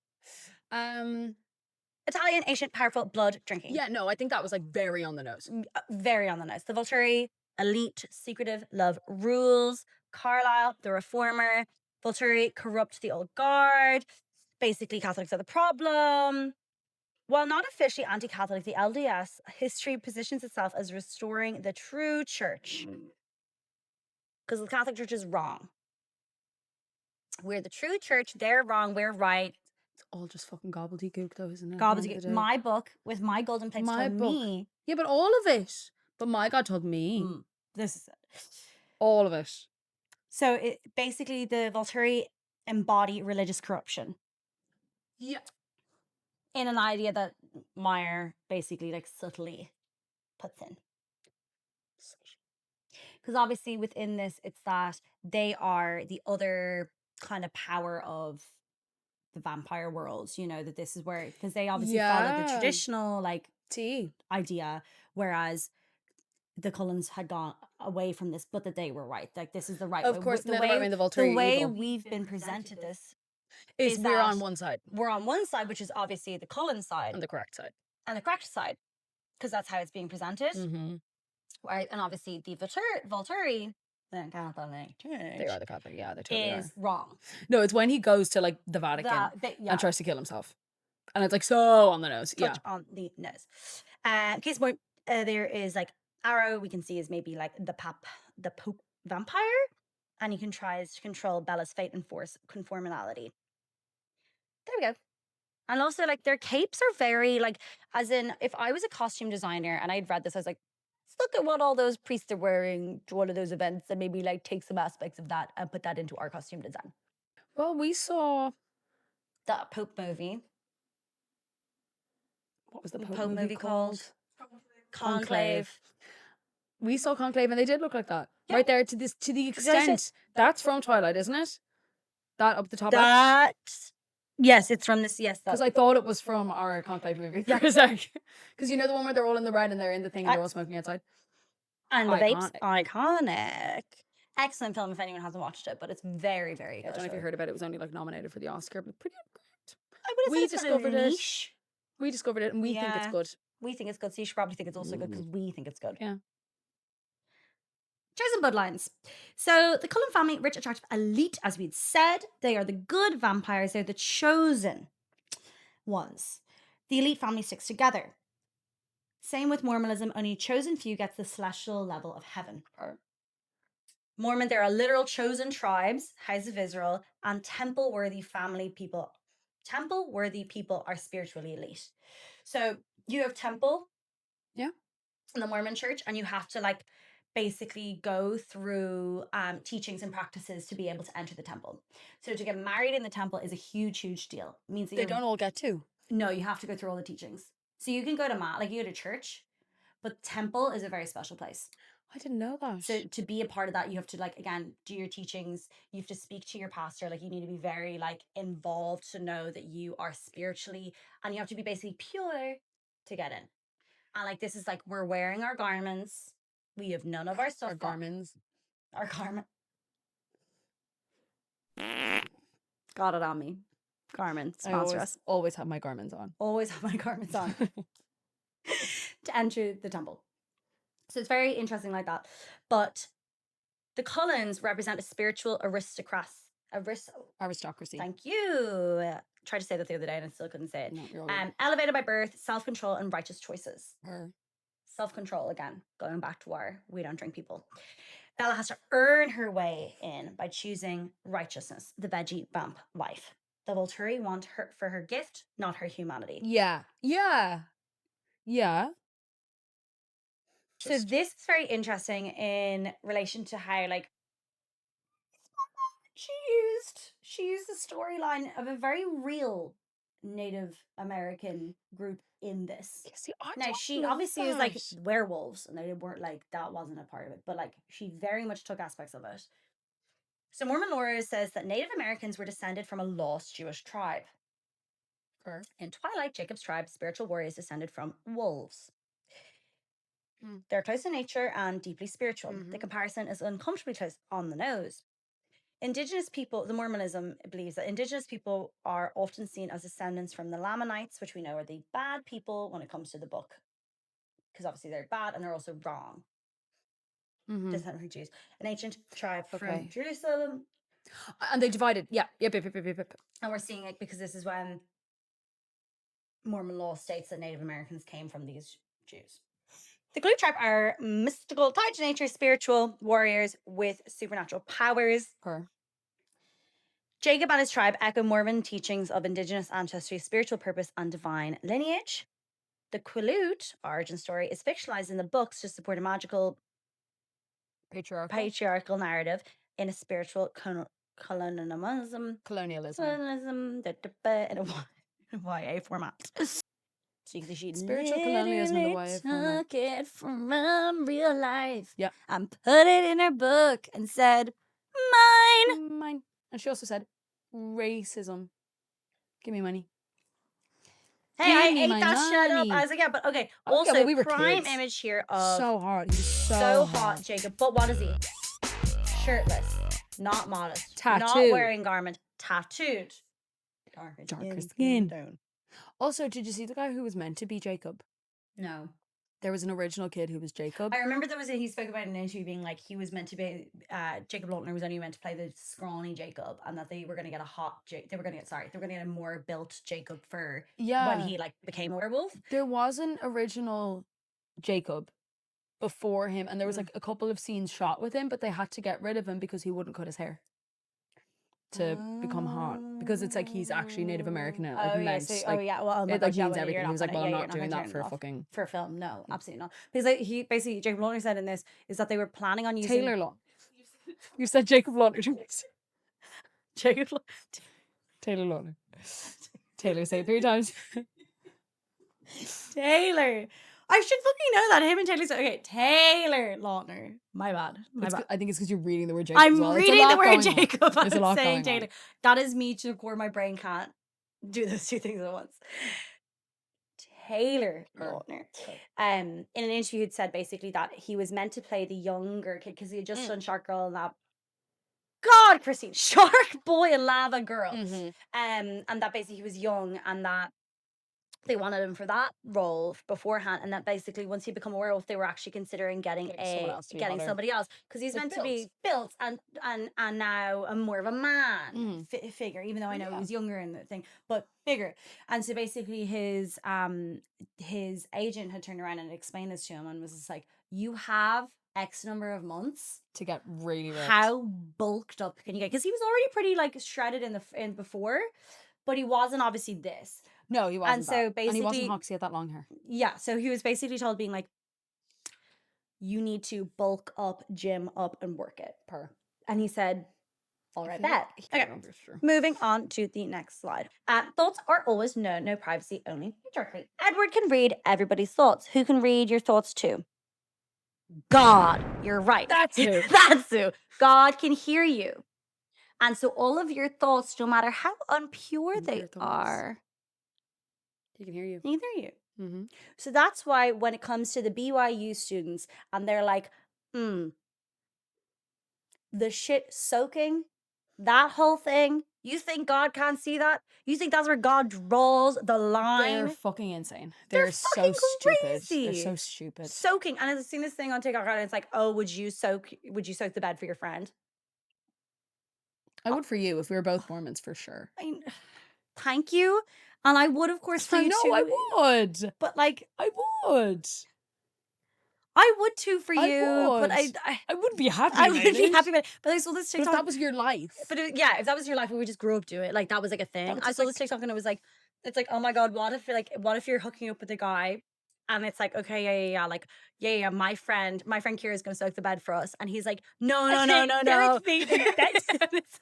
Italian, ancient, powerful, blood drinking. Yeah. No, I think that was like very on the nose. Very on the nose. The Volturi, elite, secretive, love rules. Carlisle, the reformer. Volturi, corrupt the old guard. Basically, Catholics are the problem. While not officially anti-Catholic, the LDS history positions itself as restoring the true church. Because the Catholic Church is wrong. We're the true church, they're wrong, we're right. It's all just fucking gobbledygook, though, isn't it? Gobbledygook. My book with my golden plates My told book. me. Yeah, but all of it. But my God told me. This is it. All of it. So basically the Volturi embody religious corruption. Yeah. In an idea that Meyer basically like subtly puts in. Because obviously within this, it's that they are the other kind of power of the vampire world, you know, that this is where, because they obviously follow the Yeah. traditional like Tea. idea, whereas the Cullens had gone away from this, but that they were right. Like this is the right Of way. course, the the way, way the Volturi the way evil. we've been presented this Is is we're that on one side. we're on one side, which is obviously the Cullen side On the correct side. and the correct side, because that's how it's being presented. Mm-hmm. Right, and obviously the Volturi, the Catholic Church, They are the Catholic. Yeah, they totally is are. wrong. No, it's when he goes to like the Vatican and tries to kill himself. And it's like so on the nose. Touch on the nose. Case point, there is like Arrow, we can see is maybe like the Pope vampire, and he tries to control Bella's fate and force conformality. There we go. And also, like, their capes are very, like, as in, if I was a costume designer and I'd read this, I was like, let's look at what all those priests are wearing to one of those events and maybe, like, take some aspects of that and put that into our costume design. Well, we saw... The Pope movie. What was the Pope movie called? Conclave. We saw Conclave and they did look like that. Yeah. Right there to the extent. That's from Twilight, isn't it? That up the top. Yes, it's from this. Yes, because I thought it was from our Conclave movie for a sec. Because you know the one where they're all in the red and they're in the thing and they're all smoking outside. And the vapes, iconic. Excellent film if anyone hasn't watched it, but it's very, very good. I don't know if you heard about it. It was only like nominated for the Oscar, but pretty great. We discovered it. We discovered it and we think it's good. We think it's good, so you should probably think it's also good because we think it's good. Yeah. Chosen bloodlines. So the Cullen family, rich, attractive, elite, as we'd said. They are the good vampires. They're the chosen ones. The elite family sticks together. Same with Mormonism. Only a chosen few gets the celestial level of heaven. Mormon, there are literal chosen tribes, House of Israel, and temple-worthy family people. Temple-worthy people are spiritually elite. So you have temple. Yeah. In the Mormon church, and you have to like basically go through teachings and practices to be able to enter the temple. So to get married in the temple is a huge, huge deal. It means that they don't all get to. No, you have to go through all the teachings. So you can go to like you go to church, but temple is a very special place. I didn't know that. So to be a part of that, you have to like, again, do your teachings. You have to speak to your pastor. Like you need to be very like involved to know that you are spiritually, and you have to be basically pure to get in. And like, this is like, we're wearing our garments. We have none of our stuff. Our garments. Our garment. Got it on me. Garments. Sponsor us. Always have my garments on. Always have my garments on. To enter the temple. So it's very interesting like that. But the Cullens represent a spiritual aristocracy. Thank you. Tried to say that the other day and I still couldn't say it. No, elevated by birth, self-control, and righteous choices. Her. Self-control, again, going back to our we don't drink people. Bella has to earn her way in by choosing righteousness, the veggie vamp life. The Volturi want her for her gift, not her humanity. Yeah. So this is very interesting in relation to how like she used the storyline of a very real Native American group in this. See, I Now, don't she love obviously is like that. werewolves, and they weren't like, that wasn't a part of it, but like she very much took aspects of it. So Mormon lore says that Native Americans were descended from a lost Jewish tribe. Fair. In Twilight, Jacob's tribe, spiritual warriors descended from wolves. Mm. They're close in nature and deeply spiritual. The Mhm. comparison is uncomfortably close on the nose. Indigenous people, the Mormonism believes that Indigenous people are often seen as descendants from the Lamanites, which we know are the bad people when it comes to the book. Because obviously they're bad and they're also wrong. Mhm. Descendant from Jews. An ancient tribe Okay. from Jerusalem. And they divided. Yeah. Yep. And we're seeing it because this is when Mormon law states that Native Americans came from these Jews. The Glue tribe are mystical, tied to nature, spiritual warriors with supernatural powers. Her. Jacob and his tribe echo Mormon teachings of indigenous ancestry, spiritual purpose, and divine lineage. The Quileute origin story is fictionalized in the books to support a magical patriarchal narrative in a spiritual colonialism in a YA format. So you can see Spiritual colonialism in the YA format. took it from real life. Yeah. And put it in her book and said, mine. Mine. And she also said, racism. Give me money. Hey, Give I me ate my that shit up. money. I was like, yeah, but okay. Oh, yeah, Also, well, we were prime kids. image here of So hot. He's so hot, Jacob. But what is he? Shirtless, not modest, not Tattoo. wearing garment, tattooed, Darker skin. tone. Also, did you see the guy who was meant to be Jacob? No, There was an original kid who was Jacob. I remember he spoke about in an interview being like he was meant to be Jacob Lautner was only meant to play the scrawny Jacob, and that they were going to get they were going to get a more built Jacob for when he like became a werewolf. There was an original Jacob before him, and there was like a couple of scenes shot with him, but they had to get rid of him because he wouldn't cut his hair to become hot, because it's like he's actually Native American and like meant well, it like means everything. He was like, well, I'm not doing that for fucking for film. No, absolutely not. Because like, he basically Jacob Lautner said in this is that they were planning on using Taylor Law. You said Jacob Lautner twice. Jacob Taylor Lautner. Taylor, say it 3 times. Taylor. I should fucking know that. Him and Taylor. Okay, Taylor Lautner. My bad. I think it's because you're reading the word Jacob. I'm as well. It's a reading the lot word going on. Jacob. There's a I'm lot saying going Taylor. on. That is me to where my brain can't do those two things at once. Taylor Lautner. In an interview, he'd said basically that he was meant to play the younger kid because he had just done Shark Girl and that. God, Christine, Shark Boy and Lava Girl. And that basically he was young and that they wanted him for that role beforehand, and that basically once he become a werewolf, they were actually considering getting somebody else because he's meant to be built and now a more of a man figure, even though I know he was younger in the thing, but bigger. And so basically his agent had turned around and explained this to him and was just like, you have X number of months to get really ripped. How bulked up can you get? Because he was already pretty like shredded in before, but he wasn't obviously this. No, he wasn't. And so basically, and he wasn't Hawks. He had that long hair. Yeah, so he was basically told, being like, you need to bulk up, gym up, and work it. And he said, all right, bet. Okay, moving on to the next slide. Thoughts are always known, no privacy, only directly. Edward can read everybody's thoughts. Who can read your thoughts too? God. You're right. That's who. That's who. God can hear you. And so all of your thoughts, no matter how unpure they are, he can hear you. He can hear you. Mm-hmm. So that's why when it comes to the BYU students and they're like, the shit soaking, that whole thing, you think God can't see that? You think that's where God draws the line? They're fucking insane. They're so stupid. Crazy. They're so stupid. Soaking. And I've seen this thing on TikTok and it's like, oh, would you soak the bed for your friend? I would for you if we were both Mormons, for sure. Thank you. And I would, of course, for you too. I would. But like, I would. I would too for you. But I would be happy. I would be happy. But I saw this TikTok. But if that was your life. But if that was your life, we would just grow up doing it. Like that was like a thing. I saw this TikTok and it was like, it's like, oh my God, what if you're hooking up with a guy And it's like, okay, like, yeah, my friend Ciara is gonna soak the bed for us. And he's like, no. And it's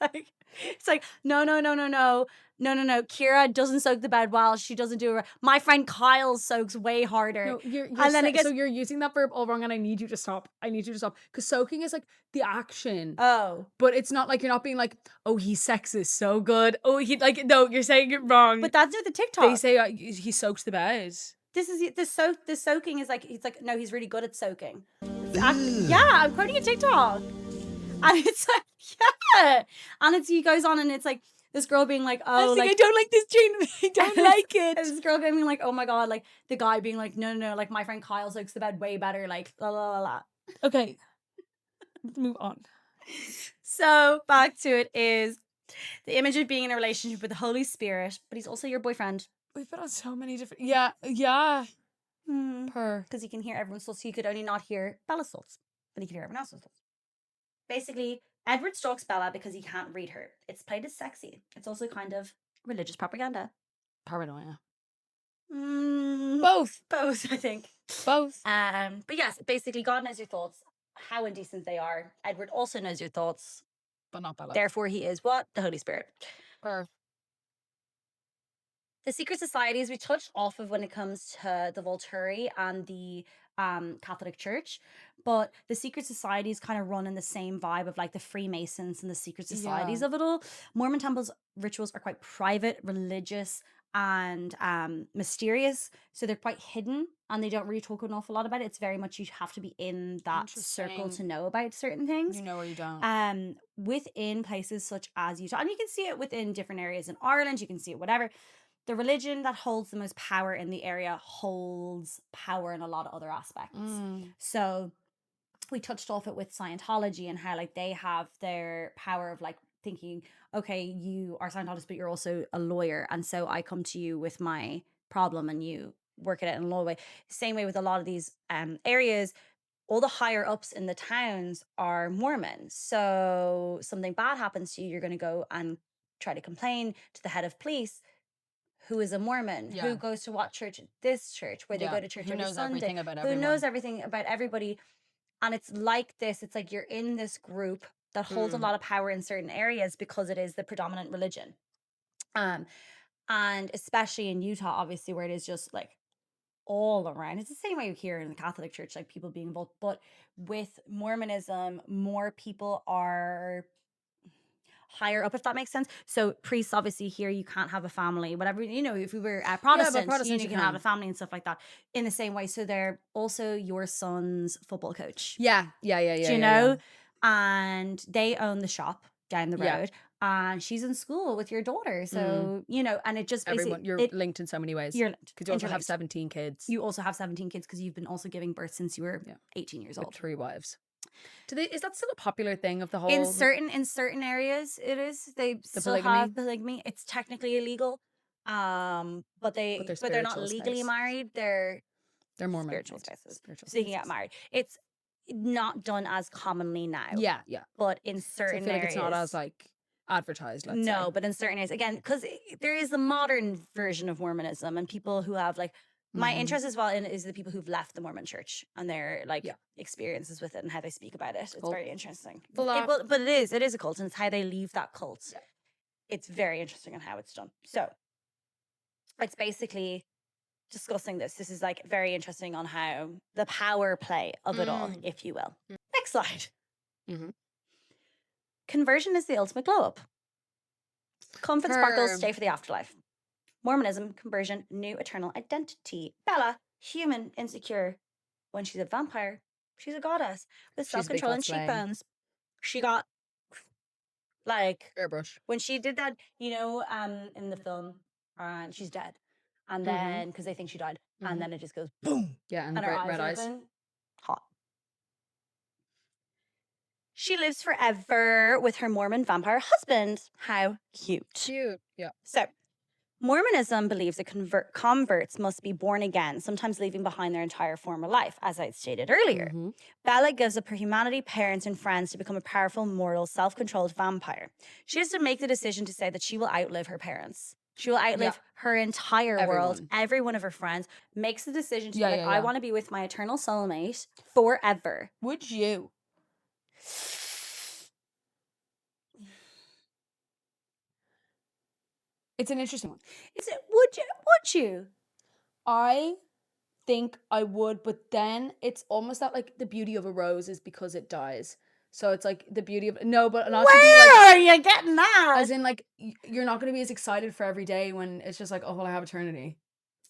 like, no. Ciara doesn't soak the bed well. She doesn't do it. My friend Kyle soaks way harder. No, you're And then it gets- so you're using that verb all wrong, and I need you to stop. Because soaking is like the action. Oh. But it's not like, you're not being like, oh, he's sexist, so good. Oh, he like, no, you're saying it wrong. But that's with the TikTok. They say he soaks the bed. The soaking is like, he's like, no, he's really good at soaking. Yeah, I'm quoting a TikTok. And it's like, yeah. And he goes on and it's like, this girl being like, oh, like, I don't like this chain. I don't like it. And this girl being like, oh my God, like the guy being like, no, like my friend Kyle soaks the bed way better, like, la la la la. Okay. Let's move on. So back to it is the image of being in a relationship with the Holy Spirit, but he's also your boyfriend. We've been on so many different. Yeah. Because he can hear everyone's thoughts. He could only not hear Bella's thoughts, but he could hear everyone else's thoughts. Basically, Edward stalks Bella because he can't read her. It's played as sexy. It's also kind of religious propaganda. Paranoia. Both, I think. Both. But yes, basically, God knows your thoughts, how indecent they are. Edward also knows your thoughts, But not Bella. therefore he is what? The Holy Spirit. Her. The secret societies we touched off of when it comes to the Volturi and the Catholic Church, but the secret societies kind of run in the same vibe of like the Freemasons and the secret societies of it all. Mormon temples rituals are quite private, religious, and mysterious, so they're quite hidden and they don't really talk an awful lot about it. It's very much you have to be in that circle to know about certain things. You know or you don't. Within places such as Utah, and you can see it within different areas in Ireland, you can see it whatever. The religion that holds the most power in the area holds power in a lot of other aspects. So we touched off it with Scientology and how like they have their power of like thinking, okay, you are Scientologist, but you're also a lawyer. And so I come to you with my problem and you work it out in a law way. Same way with a lot of these areas, all the higher ups in the towns are Mormon. So something bad happens to you, you're going to go and try to complain to the head of police, who is a Mormon, who goes to what church? This church, where they go to church every Sunday. Everything about who knows everything about everybody. And it's like this. It's like you're in this group that holds a lot of power in certain areas because it is the predominant religion. And especially in Utah, obviously, where it is just like all around. It's the same way here in the Catholic Church, like people being involved. But with Mormonism, more people are higher up, if that makes sense. So priests, obviously, here you can't have a family, whatever, you know, if we were Protestants, you can have a family and stuff like that in the same way. So they're also your son's football coach. Do you know? And they own the shop down the road. And she's in school with your daughter. So, you know, and it just basically... You're linked in so many ways. You're linked. Because you also have 17 kids. You also have 17 kids because you've been also giving birth since you were 18 years old. With 3 wives. Is that still a popular thing of the whole? In certain areas, it is. They still have polygamy. It's technically illegal, but they're not legally married. They're more spiritual spouses. So they can get married. It's not done as commonly now. Yeah. But in certain areas, it's not as like advertised. Let's say. But in certain areas, again, because there is the modern version of Mormonism, and people who have like. My interest as well is the people who've left the Mormon church and their like experiences with it and how they speak about it. It's very interesting. But it is a cult, and it's how they leave that cult. Yeah. It's very interesting on how it's done. So it's basically discussing this. This is like very interesting on how the power play of it all, if you will. Next slide. Conversion is the ultimate glow up. Comfort sparkles, stay for the afterlife. Mormonism, conversion, new eternal identity. Bella, human, insecure. When she's a vampire, she's a goddess with self-control and cheekbones. She got like airbrush when she did that, you know, in the film, and she's dead, and then because they think she died, and then it just goes boom, and her red eyes, open, hot. She lives forever with her Mormon vampire husband. How cute! Yeah. So. Mormonism believes that converts must be born again, sometimes leaving behind their entire former life, as I stated earlier. Bella gives up her humanity, parents, and friends to become a powerful, mortal, self-controlled vampire. She has to make the decision to say that she will outlive her parents. She will outlive her entire world, Everyone. every one of her friends, makes the decision to be Yeah, like, yeah, I yeah. want to be with my eternal soulmate forever. Would you? It's an interesting one. Is it? Would you? I think I would, but then it's almost that like the beauty of a rose is because it dies. So it's like the beauty of no, but not to be like Where are you getting that? as in like you're not going to be as excited for every day when it's just like, oh well, I have eternity.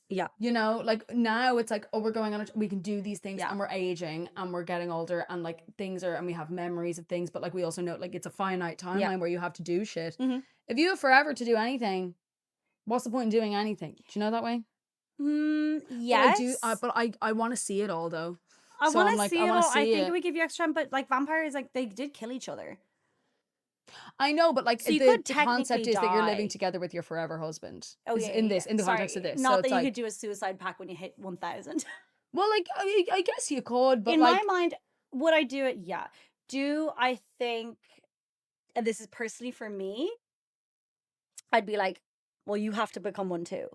Yeah. You know, like now it's like, oh, we're going on, we can do these things, Yeah. and we're aging and we're getting older, and like things are, and we have memories of things, but like we also know like it's a finite timeline where you have to do shit. Mhm. If you have forever to do anything, what's the point in doing anything? Do you know that way? Yes. But I want to see it all though. I So want I'm to like, see I it wanna all. I see think it. it would give you extra time, but like vampires, like they did kill each other. I know, but like So you the could concept technically is that you're living die. together with your forever husband. Oh is yeah, in yeah, this, yeah. in the Sorry, context of this. Not So that it's you like, could do a suicide pact when you hit 1,000. well, like I guess you could, but In like, my mind, would I do it? Yeah. Do I think, and this is personally for me, I'd be like, well, you have to become one too.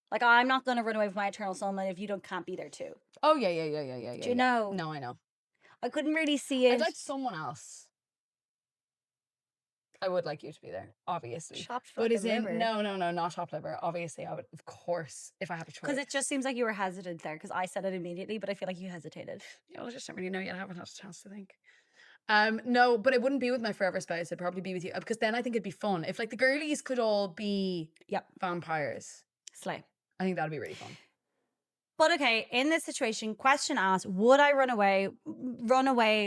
Like, I'm not going to run away with my eternal soulmate if you can't be there too. oh yeah. Do you know? No, I know. I couldn't really see it. I'd like someone else. I would like you to be there, obviously. Chopped But is fucking in liver. no, not chopped liver. Obviously, I would, of course, if I had a choice. Because it just seems like you were hesitant there because I said it immediately, but I feel like you hesitated. Yeah, well, I just don't really know yet. I haven't had a chance to think. No, but it wouldn't be with my forever spouse. It'd probably be with you because then I think it'd be fun if like the girlies could all be vampires. Slay. I think that'd be really fun. But okay, in this situation, question asked, would I run away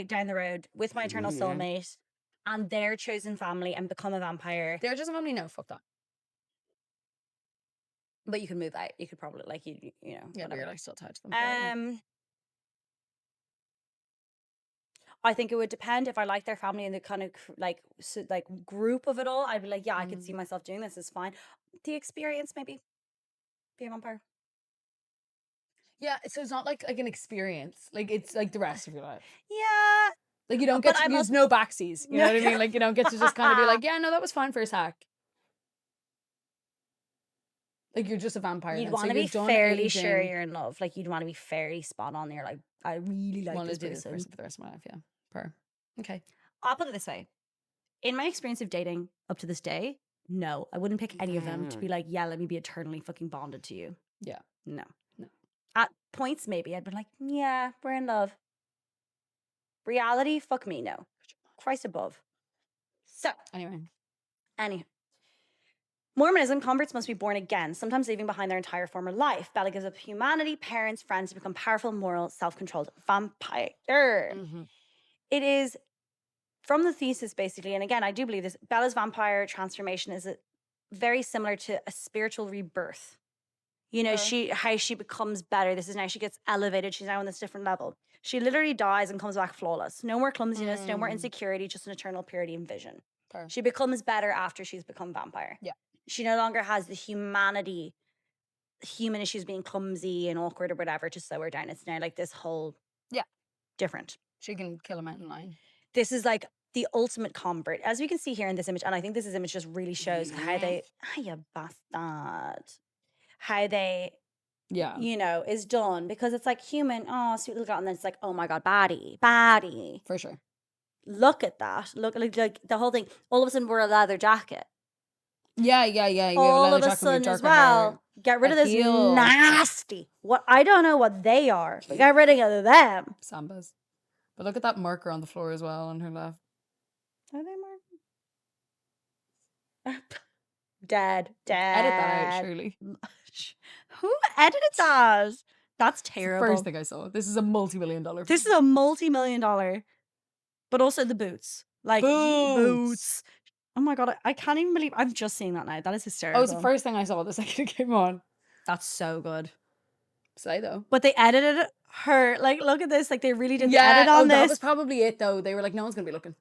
down the road with my eternal soulmate and their chosen family and become a vampire? Their chosen family, no, fuck that. But you could move out. You could probably like you know. Yeah, but whatever. you're like still tied to them. forever. I think it would depend if I like their family and the kind of like group of it all. I'd be like, yeah, I could see myself doing this. It's fine. The experience, maybe be a vampire. Yeah, so it's not like an experience. Like it's like the rest of your life. Yeah. Like you don't But get to I'm use no backsies. You know what I mean? Like you don't get to just kind of be like, yeah, no, that was fine for a sec. Like you're just a vampire. You'd then, want so to be you're done fairly aging. sure you're in love. Like you'd want to be fairly spot on. You're like, I really like Want this to do this person. person for the rest of my life. Yeah. Per. Okay. I'll put it this way. In my experience of dating up to this day, no, I wouldn't pick any of them to be like, yeah, let me be eternally fucking bonded to you. Yeah. No. No. At points, maybe I'd be like, yeah, we're in love. Reality, fuck me, no. Christ above. So, Anyway. anyhow. Mormonism, converts must be born again, sometimes leaving behind their entire former life. Bella gives up humanity, parents, friends to become powerful, moral, self-controlled vampire. It is from the thesis, basically, and again, I do believe this, Bella's vampire transformation is very similar to a spiritual rebirth. You know, how she becomes better. This is now she gets elevated. She's now on this different level. She literally dies and comes back flawless. No more clumsiness, no more insecurity, just an eternal purity and vision. She becomes better after she's become vampire. Yeah. She no longer has the human issues being clumsy and awkward or whatever to slow her down. It's now like this whole different. She can kill a mountain lion. This is like the ultimate convert. As we can see here in this image, and I think this image just really shows how they, you bastard, how they, you know, is done. Because it's like human, oh, sweet little girl, and then it's like, oh my God, baddie. For sure. Look at that. Look, like the whole thing. All of a sudden, we're a leather jacket. Yeah. All of a sudden as well, get rid of this nasty. What I don't know what they are, but get rid of them. Sambas. But look at that marker on the floor as well on her left. Are they marked? Dead. Edit that out, surely. Who edited that? That's terrible. First thing I saw. This is a multi-million-dollar. This is a multi-million-dollar. But also the boots. Like boots. Oh my God, I can't even believe I'm just seeing that now. That is hysterical. Oh, it's the first thing I saw the second it came on. That's so good. Slay though. But they edited her. Like, look at this. Like, they really did the edit on this. That was probably it though. They were like, no one's gonna be looking.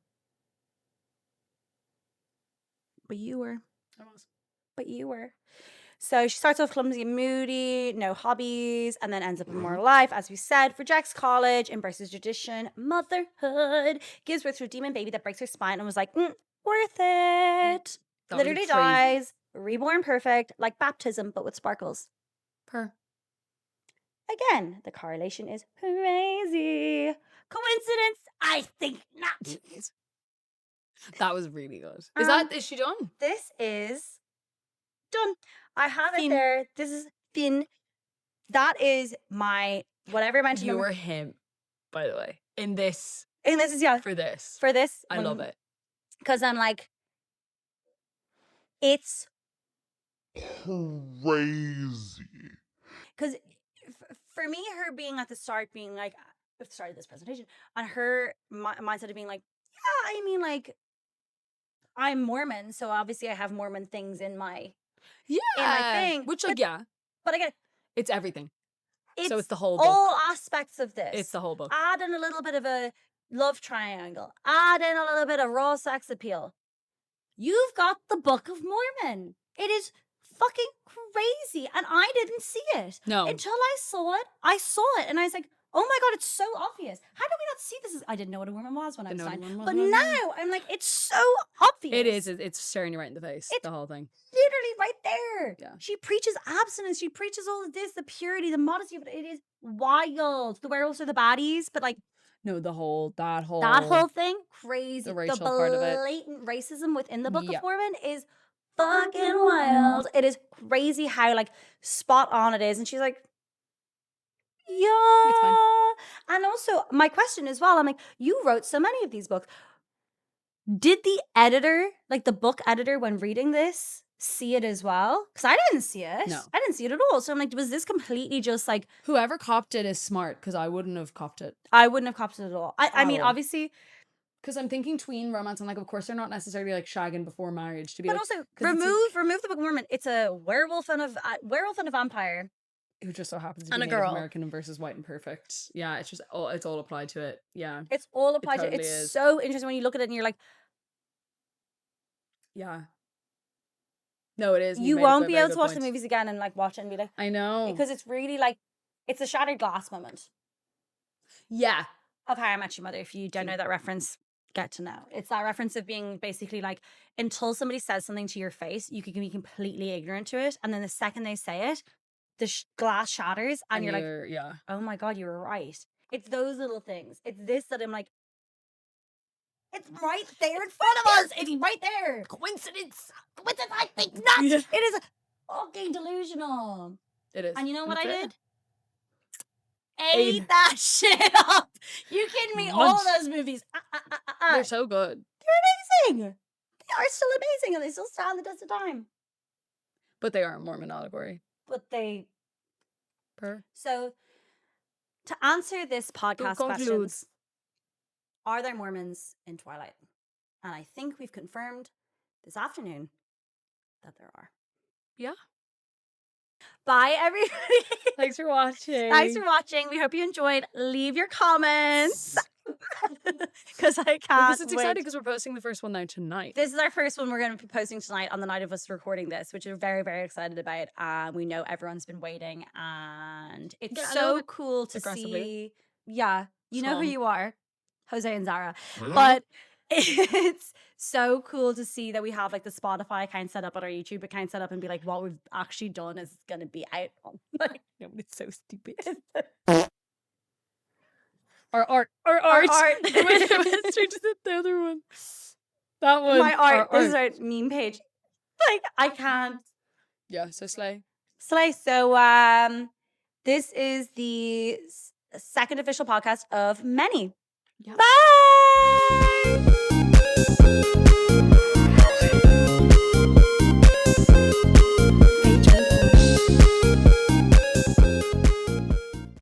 But you were. I was. But you were. So she starts off clumsy and moody, no hobbies, and then ends up in moral life, as we said, rejects college, embraces tradition, motherhood, gives birth to a demon baby that breaks her spine and was like, worth it. Literally dies, reborn perfect, like baptism, but with sparkles. Per. Again, the correlation is crazy. Coincidence? I think not. That was really good. Is she done? This is done. I have Fin. it there. This is Fin. That is my whatever mentioned. You were him, by the way, in this. And this is For this. For this. I love it. Because I'm like, it's crazy. Because for me, her being at the start, being like, at the start of this presentation, and her mindset of being like, yeah, I mean, like, I'm Mormon, so obviously I have Mormon things in my thing. Which, like, yeah. But again, it's everything. It's so it's the whole book. All aspects of this. It's the whole book. Add in a little bit of a love triangle. Add in a little bit of raw sex appeal. You've got the Book of Mormon. It is fucking crazy. And I didn't see it. No. Until I saw it. And I was like, oh my God, it's so obvious. How did we not see this? I didn't know what a Mormon was when I was 9. But now I'm like, it's so obvious. It is. It's staring you right in the face, the whole thing. Literally right there. Yeah. She preaches abstinence. She preaches all of this, the purity, the modesty of it. It is wild. The werewolves are the baddies, but like, no, that whole thing, crazy. The racial part of it. Blatant racism within the Book Yeah. of Mormon is fucking wild. It is crazy how like spot on it is. And she's like, yeah. It's fine. And also, my question as well, I'm like, you wrote so many of these books. Did the editor, like the book editor, when reading this, see it as well? Because I didn't see it. No. I didn't see it at all. So I'm like, was this completely just like... Whoever copped it is smart, because I wouldn't have copped it. I wouldn't have copped it at all. I mean, obviously... Because I'm thinking tween romance, and like, of course, they're not necessarily like shagging before marriage to be. But like, also, remove the Book of Mormon. It's a werewolf and a vampire. Who just so happens to and be a Native girl. American and versus white and perfect. Yeah, it's just it's all applied to it. Yeah, It's all applied to it. totally It's is. so interesting when you look at it and you're like, yeah. No, it is. you won't be able to watch the movies again and like watch it and be like, I know. because it's really like, it's a shattered glass moment. Yeah. Of How I Met Your Mother. If you don't know that reference, get to know. It's that reference of being basically like, until somebody says something to your face, you can be completely ignorant to it. And then the second they say it, the glass shatters and you're like, yeah. oh my God, you were right. It's those little things. It's this that I'm like, it's right there in front of us. It's right there. Coincidence. I think not. Yeah. It is fucking delusional. It is. And you know what I It's did? it. Ate that shit up. You kidding me? All Munch. those movies. They're so good. They're amazing. They are still amazing and they still stand the test of time. But they are a Mormon allegory. But they... Per. So, to answer this podcast conclude. questions, are there Mormons in Twilight? And I think we've confirmed this afternoon that there are. Yeah. Bye, everybody. Thanks for watching. Thanks for watching. We hope you enjoyed. Leave your comments. Because I can't Because it's wait. exciting because we're posting the first one now tonight. This is our first one we're going to be posting tonight on the night of us recording this, which we're very, very excited about. We know everyone's been waiting, and it's Yeah, a so little bit cool to aggressively. see. Yeah, you know who Strong. you are, Jose and Zara. But it's so cool to see that we have like the Spotify account set up and our YouTube account set up and be like, what we've actually done is going to be out on. Like, Yeah, but it's so stupid. Our art. art. I went straight to the other one. That one. My art. Our This is our meme page. Like, I can't. Yeah, so slay. Slay. So this is the second official podcast of many. Yeah. Bye.